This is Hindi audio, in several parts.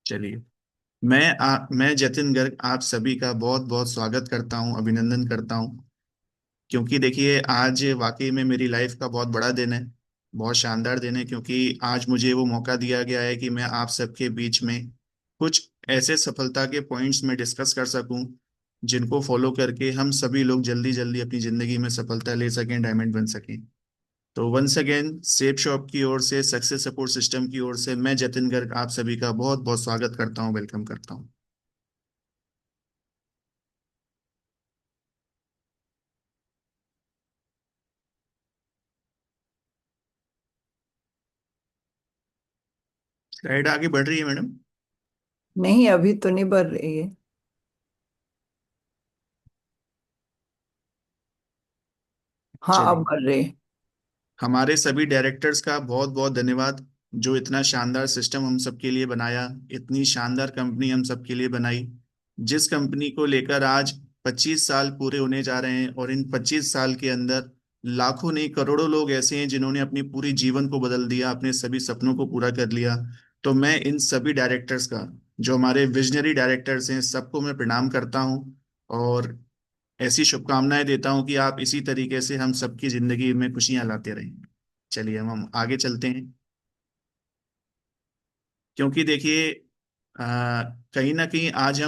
चलिए। मैं जतिन गर्ग आप सभी का बहुत बहुत स्वागत करता हूं, अभिनंदन करता हूं। क्योंकि देखिए, आज वाकई में मेरी लाइफ का बहुत बड़ा दिन है, बहुत शानदार दिन है। क्योंकि आज मुझे वो मौका दिया गया है कि मैं आप सबके बीच में कुछ ऐसे सफलता के पॉइंट्स में डिस्कस कर सकूं, जिनको फॉलो करके हम सभी लोग जल्दी जल्दी अपनी जिंदगी में सफलता ले सकें, डायमंड बन सकें। तो वंस अगेन सेफ शॉप की ओर से, सक्सेस सपोर्ट सिस्टम की ओर से मैं जतिन गर्ग आप सभी का बहुत बहुत स्वागत करता हूं, वेलकम करता हूं। स्लाइड आगे बढ़ रही है मैडम। नहीं, अभी तो नहीं बढ़ रही है। हाँ, अब चलिए, बढ़ रही है। हमारे सभी डायरेक्टर्स का बहुत बहुत धन्यवाद, जो इतना शानदार सिस्टम हम सबके लिए बनाया, इतनी शानदार कंपनी हम सबके लिए बनाई, जिस कंपनी को लेकर आज 25 साल पूरे होने जा रहे हैं। और इन 25 साल के अंदर लाखों नहीं करोड़ों लोग ऐसे हैं जिन्होंने अपनी पूरी जीवन को बदल दिया, अपने सभी सपनों को पूरा कर लिया। तो मैं इन सभी डायरेक्टर्स का, जो हमारे विजनरी डायरेक्टर्स हैं, सबको मैं प्रणाम करता हूँ। और ऐसी शुभकामनाएं देता हूं कि आप इसी तरीके से हम सबकी जिंदगी में खुशियां लाते रहें। चलिए, हम आगे चलते हैं। क्योंकि देखिए, कहीं ना कहीं आज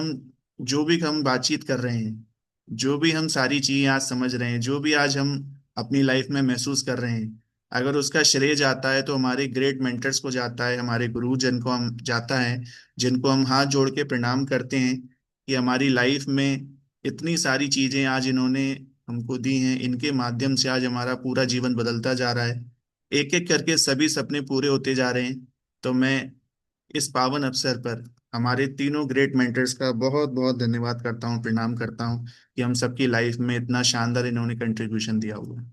जो भी हम बातचीत कर रहे हैं, जो भी हम सारी चीजें आज समझ रहे हैं, जो भी आज हम अपनी लाइफ में महसूस कर रहे हैं, अगर उसका श्रेय जाता है तो हमारे ग्रेट मेंटर्स को जाता है, हमारे गुरुजन को हम जाता है, जिनको हम हाथ जोड़ के प्रणाम करते हैं कि हमारी लाइफ में इतनी सारी चीजें आज इन्होंने हमको दी हैं। इनके माध्यम से आज हमारा पूरा जीवन बदलता जा रहा है, एक एक करके सभी सपने पूरे होते जा रहे हैं। तो मैं इस पावन अवसर पर हमारे तीनों ग्रेट मेंटर्स का बहुत बहुत धन्यवाद करता हूँ, प्रणाम करता हूँ कि हम सबकी लाइफ में इतना शानदार इन्होंने कंट्रीब्यूशन दिया हुआ है।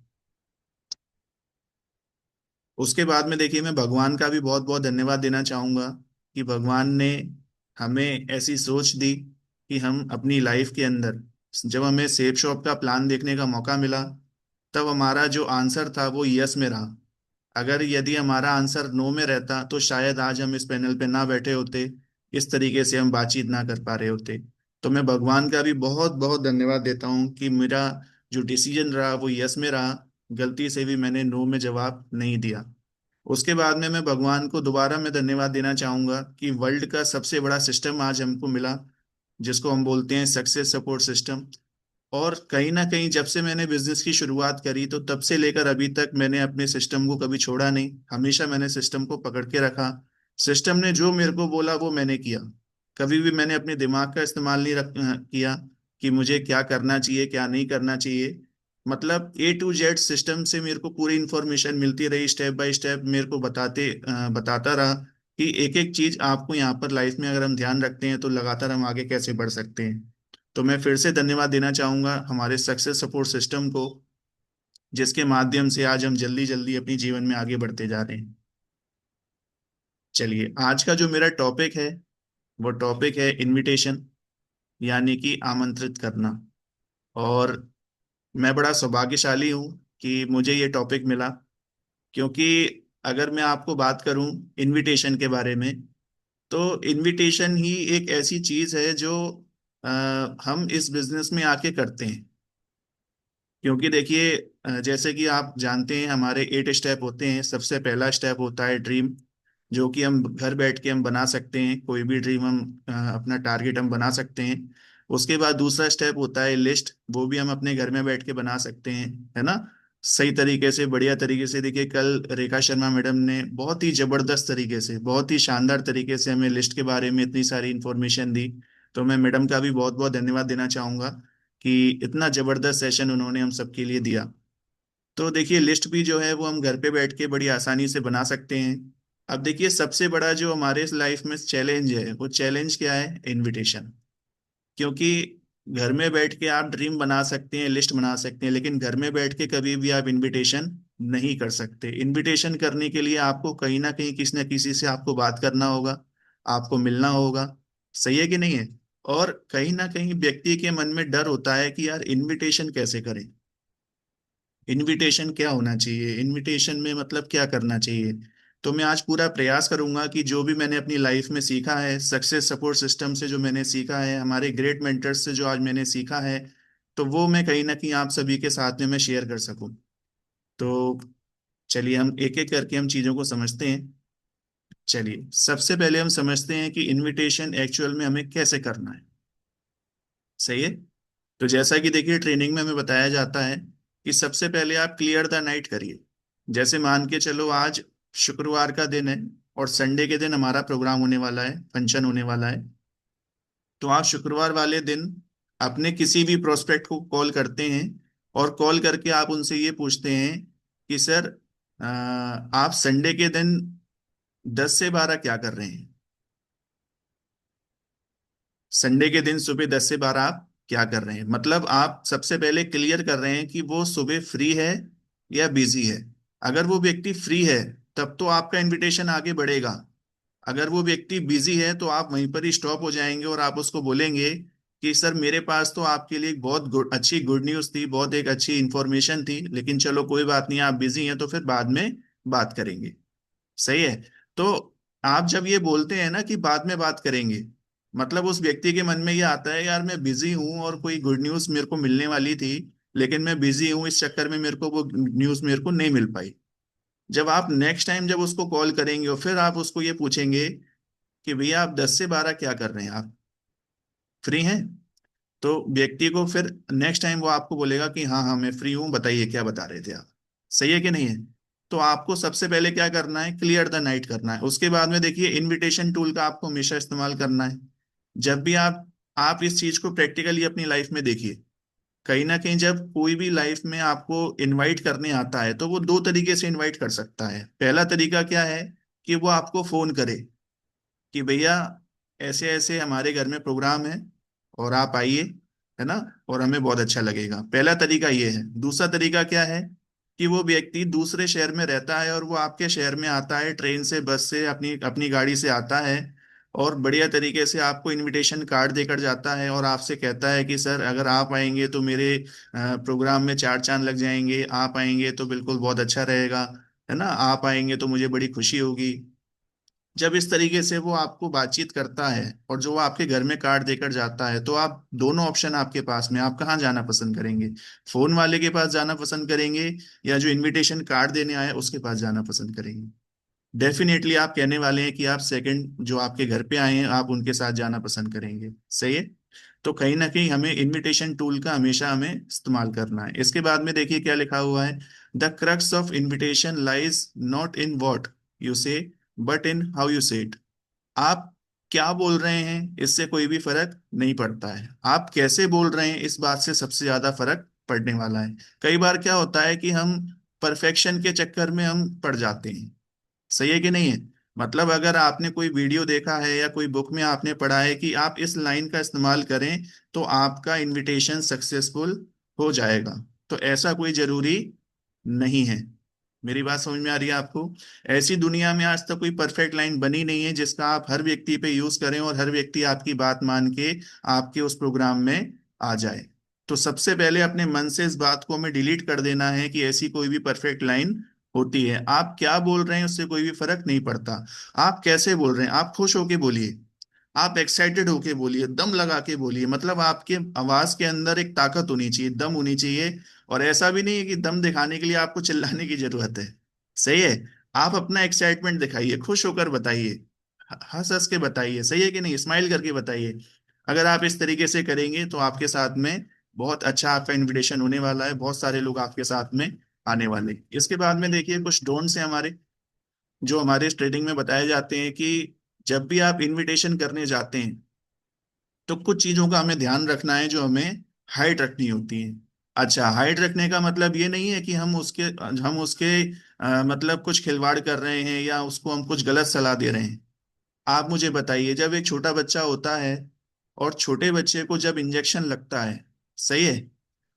उसके बाद में देखिए, मैं भगवान का भी बहुत बहुत धन्यवाद देना चाहूँगा कि भगवान ने हमें ऐसी सोच दी कि हम अपनी लाइफ के अंदर, जब हमें सेफ शॉप का प्लान देखने का मौका मिला, तब हमारा जो आंसर था वो यस में रहा। अगर यदि हमारा आंसर नो में रहता तो शायद आज हम इस पैनल पे ना बैठे होते, इस तरीके से हम बातचीत ना कर पा रहे होते। तो मैं भगवान का भी बहुत बहुत धन्यवाद देता हूँ कि मेरा जो डिसीजन रहा वो यस में रहा, गलती से भी मैंने नो में जवाब नहीं दिया। उसके बाद में मैं भगवान को दोबारा मैं धन्यवाद देना चाहूंगा कि वर्ल्ड का सबसे बड़ा सिस्टम आज हमको मिला, जिसको हम बोलते हैं सक्सेस सपोर्ट सिस्टम। और कहीं ना कहीं जब से मैंने बिजनेस की शुरुआत करी, तो तब से लेकर अभी तक मैंने अपने सिस्टम को कभी छोड़ा नहीं, हमेशा मैंने सिस्टम को पकड़ के रखा। सिस्टम ने जो मेरे को बोला वो मैंने किया। कभी भी मैंने अपने दिमाग का इस्तेमाल नहीं किया कि मुझे क्या करना चाहिए, क्या नहीं करना चाहिए। मतलब A to Z सिस्टम से मेरे को पूरी इंफॉर्मेशन मिलती रही, स्टेप बाय स्टेप मेरे को बताता रहा कि एक एक चीज आपको यहाँ पर लाइफ में अगर हम ध्यान रखते हैं तो लगातार हम आगे कैसे बढ़ सकते हैं। तो मैं फिर से धन्यवाद देना चाहूंगा हमारे सक्सेस सपोर्ट सिस्टम को, जिसके माध्यम से आज हम जल्दी जल्दी अपनी जीवन में आगे बढ़ते जा रहे हैं। चलिए, आज का जो मेरा टॉपिक है वो टॉपिक है इनविटेशन, यानी कि आमंत्रित करना। और मैं बड़ा सौभाग्यशाली हूँ कि मुझे ये टॉपिक मिला। क्योंकि अगर मैं आपको बात करूँ इनविटेशन के बारे में, तो इनविटेशन ही एक ऐसी चीज है जो अ, हम इस बिजनेस में आके करते हैं। क्योंकि देखिए, जैसे कि आप जानते हैं हमारे 8 स्टेप होते हैं। सबसे पहला स्टेप होता है ड्रीम, जो कि हम घर बैठ के हम बना सकते हैं, कोई भी ड्रीम हम अपना टारगेट हम बना सकते हैं। उसके बाद दूसरा स्टेप होता है लिस्ट, वो भी हम अपने घर में बैठ के बना सकते हैं, है ना। सही तरीके से, बढ़िया तरीके से। देखिए, कल रेखा शर्मा मैडम ने बहुत ही जबरदस्त तरीके से, बहुत ही शानदार तरीके से हमें लिस्ट के बारे में इतनी सारी इंफॉर्मेशन दी। तो मैं मैडम का भी बहुत बहुत धन्यवाद देना चाहूंगा कि इतना जबरदस्त सेशन उन्होंने हम सबके लिए दिया। तो देखिए, लिस्ट भी जो है वो हम घर पे बैठ के बड़ी आसानी से बना सकते हैं। अब देखिए, सबसे बड़ा जो हमारे लाइफ में चैलेंज है, वो चैलेंज क्या है? इनविटेशन। क्योंकि घर में बैठ के आप ड्रीम बना सकते हैं, लिस्ट बना सकते हैं, लेकिन घर में बैठ के कभी भी आप इनविटेशन नहीं कर सकते। इनविटेशन करने के लिए आपको कहीं ना कहीं किसी न किसी से आपको बात करना होगा, आपको मिलना होगा। सही है कि नहीं है? और कहीं ना कहीं व्यक्ति के मन में डर होता है कि यार इनविटेशन कैसे करें, इनविटेशन क्या होना चाहिए, इनविटेशन में मतलब क्या करना चाहिए। तो मैं आज पूरा प्रयास करूंगा कि जो भी मैंने अपनी लाइफ में सीखा है, सक्सेस सपोर्ट सिस्टम से जो मैंने सीखा है, हमारे ग्रेट मेंटर्स से जो आज मैंने सीखा है, तो वो मैं कहीं ना कहीं आप सभी के साथ में मैं शेयर कर सकूं। तो चलिए हम एक एक करके हम चीज़ों को समझते हैं। चलिए सबसे पहले हम समझते हैं कि इनविटेशन एक्चुअल में हमें कैसे करना है। सही है। तो जैसा कि देखिए ट्रेनिंग में हमें बताया जाता है कि सबसे पहले आप क्लियर द नाइट करिए। जैसे मान के चलो आज शुक्रवार का दिन है और संडे के दिन हमारा प्रोग्राम होने वाला है, फंक्शन होने वाला है। तो आप शुक्रवार वाले दिन अपने किसी भी प्रोस्पेक्ट को कॉल करते हैं और कॉल करके आप उनसे ये पूछते हैं कि सर, आप संडे के दिन 10 से 12 क्या कर रहे हैं। संडे के दिन सुबह 10 से 12 आप क्या कर रहे हैं, मतलब आप सबसे पहले क्लियर कर रहे हैं कि वो सुबह फ्री है या बिजी है। अगर वो व्यक्ति फ्री है तब तो आपका इनविटेशन आगे बढ़ेगा। अगर वो व्यक्ति बिजी है तो आप वहीं पर ही स्टॉप हो जाएंगे और आप उसको बोलेंगे कि सर मेरे पास तो आपके लिए एक बहुत अच्छी गुड न्यूज़ थी, बहुत एक अच्छी इंफॉर्मेशन थी, लेकिन चलो कोई बात नहीं, आप बिजी हैं तो फिर बाद में बात करेंगे। सही है। तो आप जब ये बोलते हैं ना कि बाद में बात करेंगे, मतलब उस व्यक्ति के मन में ये आता है यार मैं बिजी हूं और कोई गुड न्यूज़ मेरे को मिलने वाली थी, लेकिन मैं बिजी हूं, इस चक्कर में मेरे को वो न्यूज़ मेरे को नहीं मिल पाई। जब आप नेक्स्ट टाइम जब उसको कॉल करेंगे और फिर आप उसको ये पूछेंगे कि भैया आप 10 से 12 क्या कर रहे हैं, आप फ्री हैं, तो व्यक्ति को फिर नेक्स्ट टाइम वो आपको बोलेगा कि हाँ हाँ मैं फ्री हूँ, बताइए क्या बता रहे थे आप। सही है कि नहीं है। तो आपको सबसे पहले क्या करना है, क्लियर द नाइट करना है। उसके बाद में देखिए इनविटेशन टूल का आपको हमेशा इस्तेमाल करना है। जब भी आप इस चीज को प्रैक्टिकली अपनी लाइफ में देखिए। कहीं ना कहीं जब कोई भी लाइफ में आपको इनवाइट करने आता है तो वो दो तरीके से इनवाइट कर सकता है। पहला तरीका क्या है कि वो आपको फोन करे कि भैया ऐसे ऐसे हमारे घर में प्रोग्राम है और आप आइए, है ना, और हमें बहुत अच्छा लगेगा। पहला तरीका ये है। दूसरा तरीका क्या है कि वो व्यक्ति दूसरे शहर में रहता है और वो आपके शहर में आता है, ट्रेन से, बस से, अपनी अपनी गाड़ी से आता है और बढ़िया तरीके से आपको इनविटेशन कार्ड देकर जाता है और आपसे कहता है कि सर अगर आप आएंगे तो मेरे प्रोग्राम में चार चांद लग जाएंगे, आप आएंगे तो बिल्कुल बहुत अच्छा रहेगा, है ना, आप आएंगे तो मुझे बड़ी खुशी होगी। जब इस तरीके से वो आपको बातचीत करता है और जो वो आपके घर में कार्ड देकर जाता है, तो आप दोनों ऑप्शन आपके पास में, आप कहाँ जाना पसंद करेंगे, फोन वाले के पास जाना पसंद करेंगे या जो इनविटेशन कार्ड देने आए उसके पास जाना पसंद करेंगे। डेफिनेटली आप कहने वाले हैं कि आप सेकंड जो आपके घर पे आए हैं आप उनके साथ जाना पसंद करेंगे। सही है। तो कहीं ना कहीं हमें इनविटेशन टूल का हमेशा हमें इस्तेमाल करना है। इसके बाद में देखिए क्या लिखा हुआ है, the crux of invitation lies not in what you से बट इन हाउ यू से इट। आप क्या बोल रहे हैं इससे कोई भी फर्क नहीं पड़ता है, आप कैसे बोल रहे हैं इस बात से सबसे ज्यादा फर्क पड़ने वाला है। कई बार क्या होता है कि हम परफेक्शन के चक्कर में हम पड़ जाते हैं। सही है कि नहीं है। मतलब अगर आपने कोई वीडियो देखा है या कोई बुक में आपने पढ़ा है कि आप इस लाइन का इस्तेमाल करें तो आपका इनविटेशन सक्सेसफुल हो जाएगा, तो ऐसा कोई जरूरी नहीं है। मेरी बात समझ में आ रही है आपको। ऐसी दुनिया में आज तक कोई परफेक्ट लाइन बनी नहीं है जिसका आप हर व्यक्ति पे यूज करें और हर व्यक्ति आपकी बात मान के आपके उस प्रोग्राम में आ जाए। तो सबसे पहले अपने मन से इस बात को हमें डिलीट कर देना है कि ऐसी कोई भी परफेक्ट लाइन होती है। आप क्या बोल रहे हैं उससे कोई भी फर्क नहीं पड़ता। आप कैसे बोल रहे हैं, आप खुश होके बोलिए, आप एक्साइटेड होके बोलिए, दम लगा के बोलिए, मतलब आपके आवाज के अंदर एक ताकत होनी चाहिए, दम होनी चाहिए। और ऐसा भी नहीं है कि दम दिखाने के लिए आपको चिल्लाने की जरूरत है। सही है। आप अपना एक्साइटमेंट दिखाइए, खुश होकर बताइए, हंस हंस के बताइए। सही है कि नहीं, स्माइल करके बताइए। अगर आप इस तरीके से करेंगे तो आपके साथ में बहुत अच्छा आपका इनविटेशन होने वाला है, बहुत सारे लोग आपके साथ में आने वाले। इसके बाद में देखिए कुछ डोंट्स हैं हमारे, जो हमारे ट्रेडिंग में बताए जाते हैं कि जब भी आप इनविटेशन करने जाते हैं तो कुछ चीजों का हमें ध्यान रखना है जो हमें हाइट रखनी होती है। अच्छा, हाइट रखने का मतलब ये नहीं है कि हम उसके मतलब कुछ खिलवाड़ कर रहे हैं या उसको हम कुछ गलत सलाह दे रहे हैं। आप मुझे बताइए, जब एक छोटा बच्चा होता है और छोटे बच्चे को जब इंजेक्शन लगता है, सही है,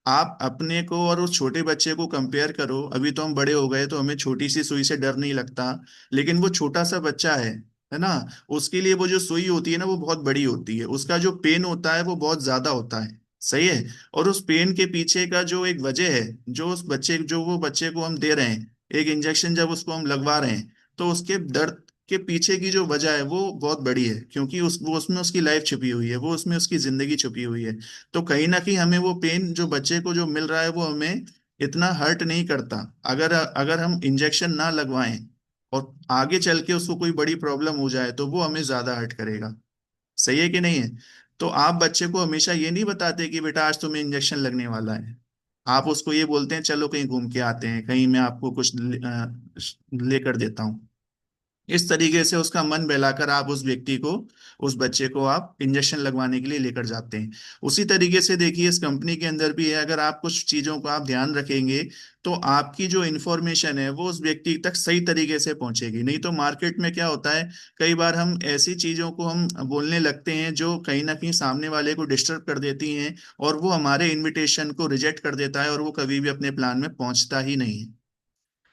आप अपने को और उस छोटे बच्चे को कंपेयर करो। अभी तो हम बड़े हो गए तो हमें छोटी सी सुई से डर नहीं लगता, लेकिन वो छोटा सा बच्चा है ना, उसके लिए वो जो सुई होती है ना वो बहुत बड़ी होती है, उसका जो पेन होता है वो बहुत ज्यादा होता है। सही है। और उस पेन के पीछे का जो एक वजह है, जो वो बच्चे को हम दे रहे हैं, एक इंजेक्शन जब उसको हम लगवा रहे हैं, तो उसके दर्द के पीछे की जो वजह है वो बहुत बड़ी है, क्योंकि उस वो उसमें उसकी लाइफ छुपी हुई है, वो उसमें उसकी जिंदगी छुपी हुई है। तो कहीं ना कहीं हमें वो पेन जो बच्चे को जो मिल रहा है वो हमें इतना हर्ट नहीं करता। अगर अगर हम इंजेक्शन ना लगवाएं और आगे चल के उसको कोई बड़ी प्रॉब्लम हो जाए तो वो हमें ज्यादा हर्ट करेगा। सही है कि नहीं है? तो आप बच्चे को हमेशा ये नहीं बताते कि बेटा आज तुम्हें इंजेक्शन लगने वाला है। आप उसको ये बोलते हैं चलो कहीं घूम के आते हैं, कहीं मैं आपको कुछ लेकर देता हूँ। इस तरीके से उसका मन बहलाकर आप उस व्यक्ति को, उस बच्चे को आप इंजेक्शन लगवाने के लिए लेकर जाते हैं। उसी तरीके से देखिए इस कंपनी के अंदर भी है, अगर आप कुछ चीजों को आप ध्यान रखेंगे तो आपकी जो इन्फॉर्मेशन है वो उस व्यक्ति तक सही तरीके से पहुंचेगी। नहीं तो मार्केट में क्या होता है, कई बार हम ऐसी चीजों को हम बोलने लगते हैं जो कहीं ना कहीं सामने वाले को डिस्टर्ब कर देती हैं, और वो हमारे इनविटेशन को रिजेक्ट कर देता है और वो कभी भी अपने प्लान में पहुंचता ही नहीं है।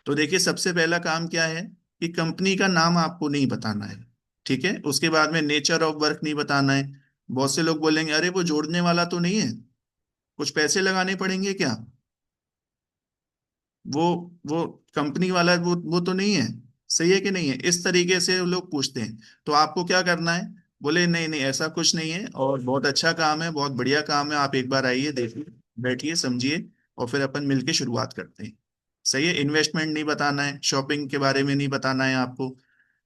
तो देखिए सबसे पहला काम क्या है कि कंपनी का नाम आपको नहीं बताना है। ठीक है, उसके बाद में नेचर ऑफ वर्क नहीं बताना है। बहुत से लोग बोलेंगे अरे वो जोड़ने वाला तो नहीं है, कुछ पैसे लगाने पड़ेंगे क्या, वो वो कंपनी वाला वो तो नहीं है। सही है कि नहीं है? इस तरीके से लोग पूछते हैं। तो आपको क्या करना है, बोले नहीं नहीं ऐसा कुछ नहीं है और बहुत अच्छा काम है, बहुत बढ़िया काम है, आप एक बार आइए देखिए, बैठिए समझिए, और फिर अपन मिलके शुरुआत करते हैं। सही है, इन्वेस्टमेंट नहीं बताना है, शॉपिंग के बारे में नहीं बताना है आपको,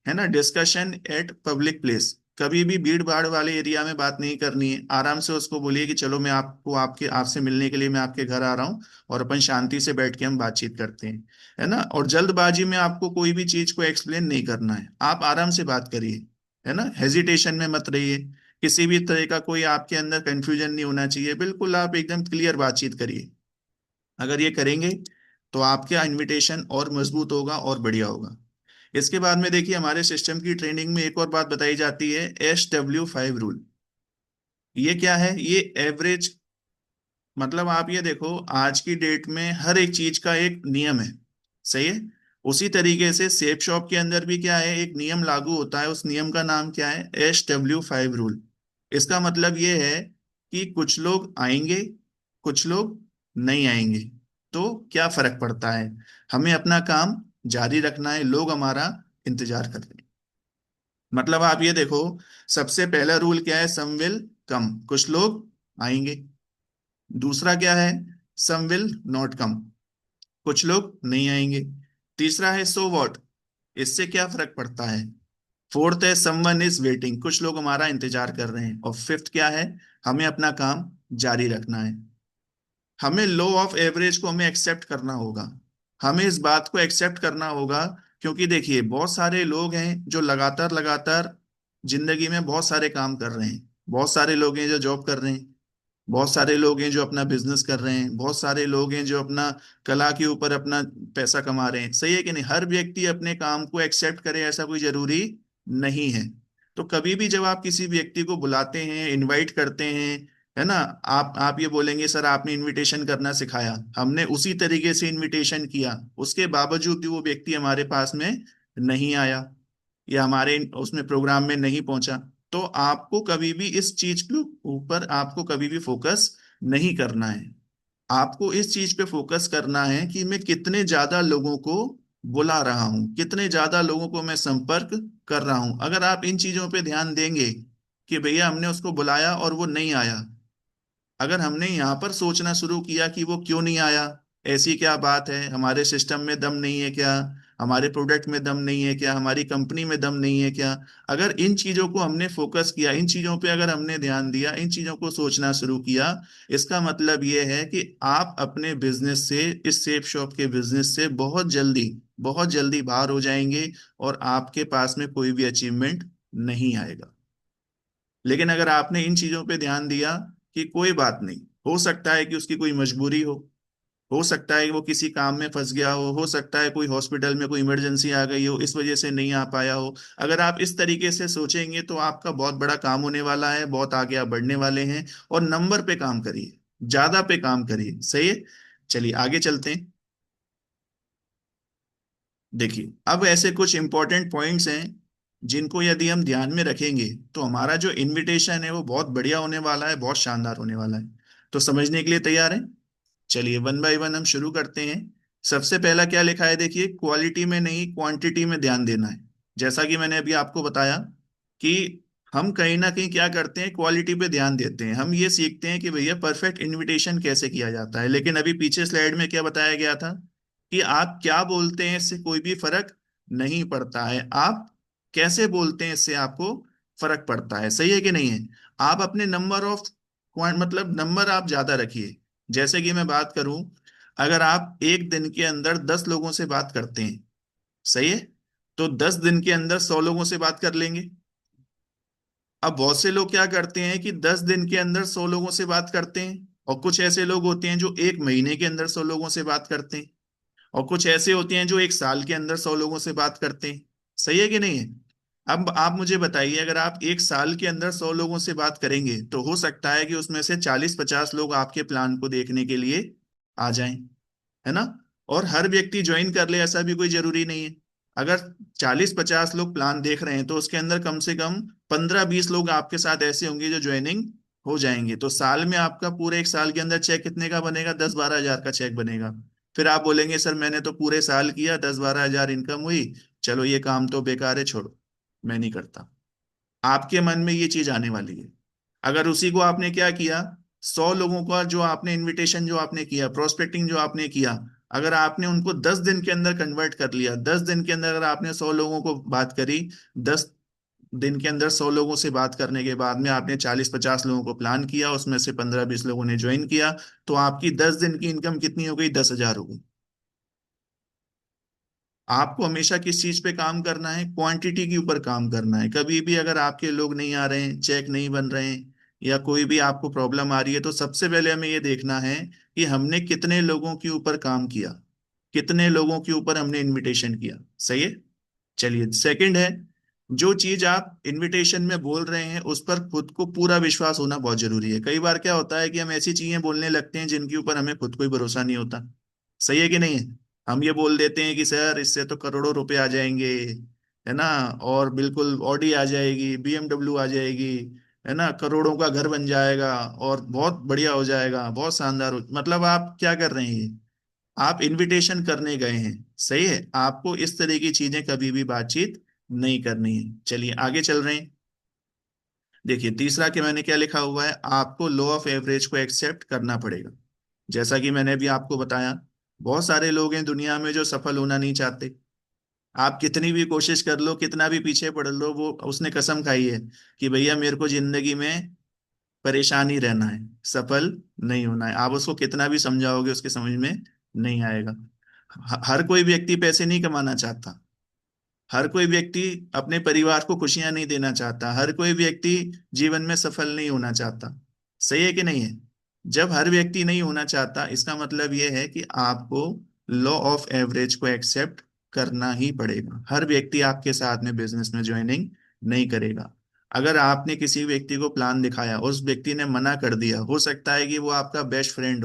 है ना। डिस्कशन एट पब्लिक प्लेस, कभी भी भीड़ भाड़ वाले एरिया में बात नहीं करनी है। आराम से उसको बोलिए कि चलो मैं आपको आपके आपसे मिलने के लिए मैं आपके घर आ रहा हूँ, और अपन शांति से बैठ के हम बातचीत करते हैं, है ना। और जल्दबाजी में आपको कोई भी चीज को एक्सप्लेन नहीं करना है, आप आराम से बात करिए, है ना। हेजिटेशन में मत रहिए, किसी भी तरह का कोई आपके अंदर कंफ्यूजन नहीं होना चाहिए, बिल्कुल आप एकदम क्लियर बातचीत करिए। अगर ये करेंगे तो आपका इनविटेशन और मजबूत होगा और बढ़िया होगा। इसके बाद में देखिए हमारे सिस्टम की ट्रेनिंग में एक और बात बताई जाती है, SW5 रूल। ये क्या है? ये एवरेज, मतलब आप ये देखो आज की डेट में हर एक चीज का एक नियम है। सही है। उसी तरीके से सेफ शॉप के अंदर भी क्या है, एक नियम लागू होता है, उस नियम का नाम क्या है, SW5 रूल। इसका मतलब ये है कि कुछ लोग आएंगे, कुछ लोग नहीं आएंगे, तो क्या फर्क पड़ता है, हमें अपना काम जारी रखना है, लोग हमारा इंतजार कर रहे हैं। मतलब आप ये देखो, सबसे पहला रूल क्या है, सम विल कम, कुछ लोग आएंगे। दूसरा क्या है, सम विल नॉट कम, कुछ लोग नहीं आएंगे। तीसरा है सो व्हाट, इससे क्या फर्क पड़ता है। फोर्थ है समवन इज वेटिंग, कुछ लोग हमारा इंतजार कर रहे हैं। और फिफ्थ क्या है, हमें अपना काम जारी रखना है। हमें लॉ ऑफ एवरेज को हमें एक्सेप्ट करना होगा, हमें इस बात को एक्सेप्ट करना होगा, क्योंकि देखिए बहुत सारे लोग हैं जो लगातार लगातार जिंदगी में बहुत सारे काम कर रहे हैं, बहुत सारे लोग हैं जो जॉब कर रहे हैं, बहुत सारे लोग हैं जो अपना बिजनेस कर रहे हैं, बहुत सारे लोग हैं जो अपना कला के ऊपर अपना पैसा कमा रहे हैं। सही है कि नहीं? हर व्यक्ति अपने काम को एक्सेप्ट करे ऐसा कोई जरूरी नहीं है। तो कभी भी जब आप किसी व्यक्ति को बुलाते हैं, इनवाइट करते हैं, है ना, आप ये बोलेंगे सर आपने इनविटेशन करना सिखाया, हमने उसी तरीके से इनविटेशन किया, उसके बावजूद भी वो व्यक्ति हमारे पास में नहीं आया या हमारे उसमें प्रोग्राम में नहीं पहुंचा, तो आपको कभी भी इस चीज के ऊपर आपको कभी भी फोकस नहीं करना है। आपको इस चीज पे फोकस करना है कि मैं कितने ज्यादा लोगों को बुला रहा हूं, कितने ज्यादा लोगों को मैं संपर्क कर रहा हूं। अगर आप इन चीजों पे ध्यान देंगे कि भैया हमने उसको बुलाया और वो नहीं आया, अगर हमने यहाँ पर सोचना शुरू किया कि वो क्यों नहीं आया, ऐसी क्या बात है, हमारे सिस्टम में दम नहीं है क्या, हमारे प्रोडक्ट में दम नहीं है क्या, हमारी कंपनी में दम नहीं है क्या, अगर इन चीजों को हमने फोकस किया, इन चीजों पे अगर हमने ध्यान दिया, इन चीजों को सोचना शुरू किया, इसका मतलब ये है कि आप अपने बिजनेस से, इस सेफ शॉप के बिजनेस से बहुत जल्दी बाहर हो जाएंगे, और आपके पास में कोई भी अचीवमेंट नहीं आएगा। लेकिन अगर आपने इन चीजों पे ध्यान दिया कि कोई बात नहीं, हो सकता है कि उसकी कोई मजबूरी हो सकता है कि वो किसी काम में फंस गया हो सकता है कोई हॉस्पिटल में कोई इमरजेंसी आ गई हो, इस वजह से नहीं आ पाया हो, अगर आप इस तरीके से सोचेंगे तो आपका बहुत बड़ा काम होने वाला है, बहुत आगे आप बढ़ने वाले हैं। और नंबर पे काम करिए, ज्यादा पे काम करिए। सही है। चलिए आगे चलते हैं। देखिए अब ऐसे कुछ इंपॉर्टेंट पॉइंट्स हैं जिनको यदि हम ध्यान में रखेंगे तो हमारा जो इनविटेशन है वो बहुत बढ़िया होने वाला है, बहुत शानदार होने वाला है। तो समझने के लिए तैयार हैं? चलिए वन बाय वन हम शुरू करते हैं। सबसे पहला क्या लिखा है, देखिए, क्वालिटी में नहीं क्वांटिटी में ध्यान देना है। जैसा कि मैंने अभी आपको बताया कि हम कहीं ना कहीं क्या करते हैं, क्वालिटी पे ध्यान देते हैं। हम ये सीखते हैं कि भैया परफेक्ट इनविटेशन कैसे किया जाता है, लेकिन अभी पीछे स्लाइड में क्या बताया गया था कि आप क्या बोलते हैं इससे कोई भी फर्क नहीं पड़ता है, आप कैसे बोलते हैं इससे आपको फर्क पड़ता है। सही है कि नहीं है? आप अपने नंबर ऑफ मतलब नंबर आप ज्यादा रखिए। जैसे कि मैं बात करूं, अगर आप एक दिन के अंदर 10 लोगों से बात करते हैं, सही है, तो 10 दिन के अंदर 100 लोगों से बात कर लेंगे। अब बहुत से लोग क्या करते हैं कि 10 दिन के अंदर 100 लोगों से बात करते हैं, और कुछ ऐसे लोग होते हैं जो एक महीने के अंदर 100 लोगों से बात करते हैं, और कुछ ऐसे होते हैं जो एक साल के अंदर 100 लोगों से बात करते हैं। सही है कि नहीं है? अब आप मुझे बताइए, अगर आप एक साल के अंदर 100 लोगों से बात करेंगे तो हो सकता है कि उसमें से 40-50 लोग आपके प्लान को देखने के लिए आ जाएं, है ना? और हर व्यक्ति ज्वाइन कर ले ऐसा भी कोई जरूरी नहीं है। अगर 40-50 लोग प्लान देख रहे हैं तो उसके अंदर कम से कम 15-20 लोग आपके साथ ऐसे होंगे जो ज्वाइनिंग हो जाएंगे। तो साल में आपका पूरे एक साल के अंदर चेक कितने का बनेगा? 10-12 हजार का चेक बनेगा। फिर आप बोलेंगे सर मैंने तो पूरे साल किया, 10-12 हजार इनकम हुई, चलो ये काम तो बेकार है, छोड़ो, मैं नहीं करता। आपके मन में ये चीज आने वाली है। अगर उसी को आपने क्या किया, 100 लोगों का जो आपने इनविटेशन जो आपने किया, प्रोस्पेक्टिंग जो आपने किया, अगर आपने उनको 10 दिन के अंदर कन्वर्ट कर लिया, 10 दिन के अंदर अगर आपने 100 लोगों को बात करी, 10 दिन के अंदर 100 लोगों से बात करने के बाद में आपने 40-50 लोगों को प्लान किया, उसमें से 15-20 लोगों ने ज्वाइन किया, तो आपकी 10 दिन की इनकम कितनी हो गई? 10 हजार हो गई। आपको हमेशा किस चीज पे काम करना है? क्वांटिटी के ऊपर काम करना है। कभी भी अगर आपके लोग नहीं आ रहे हैं, चेक नहीं बन रहे हैं, या कोई भी आपको प्रॉब्लम आ रही है, तो सबसे पहले हमें ये देखना है कि हमने कितने लोगों के ऊपर काम किया, कितने लोगों के ऊपर हमने इनविटेशन किया। सही है? चलिए, सेकंड है, जो चीज आप इनविटेशन में बोल रहे हैं उस पर खुद को पूरा विश्वास होना बहुत जरूरी है। कई बार क्या होता है कि हम ऐसी चीजें बोलने लगते हैं जिनके ऊपर हमें खुद को ही भरोसा नहीं होता। सही है कि नहीं है? हम ये बोल देते हैं कि सर इससे तो करोड़ों रुपए आ जाएंगे, है ना, और बिल्कुल ऑडी आ जाएगी, बीएमडब्ल्यू आ जाएगी, है ना, करोड़ों का घर बन जाएगा, और बहुत बढ़िया हो जाएगा, बहुत शानदार मतलब आप क्या कर रहे हैं? आप इनविटेशन करने गए हैं। सही है? आपको इस तरह की चीजें कभी भी बातचीत नहीं करनी है। चलिए आगे चल रहे हैं। देखिए तीसरा कि मैंने क्या लिखा हुआ है, आपको लॉ ऑफ एवरेज को एक्सेप्ट करना पड़ेगा। जैसा कि मैंने अभी आपको बताया, बहुत सारे लोग हैं दुनिया में जो सफल होना नहीं चाहते। आप कितनी भी कोशिश कर लो, कितना भी पीछे पड़ लो, वो उसने कसम खाई है कि भैया मेरे को जिंदगी में परेशान ही रहना है, सफल नहीं होना है। आप उसको कितना भी समझाओगे उसके समझ में नहीं आएगा। हर कोई व्यक्ति पैसे नहीं कमाना चाहता, हर कोई व्यक्ति अपने परिवार को खुशियां नहीं देना चाहता, हर कोई व्यक्ति जीवन में सफल नहीं होना चाहता। सही है कि नहीं है? जब हर व्यक्ति नहीं होना चाहता, इसका मतलब यह है कि आपको लॉ ऑफ एवरेज को एक्सेप्ट करना ही पड़ेगा। हर व्यक्ति आपके साथ में बिजनेस में ज्वाइनिंग नहीं करेगा। अगर आपने किसी व्यक्ति को प्लान दिखाया, उस व्यक्ति ने मना कर दिया, हो सकता है कि वो आपका बेस्ट फ्रेंड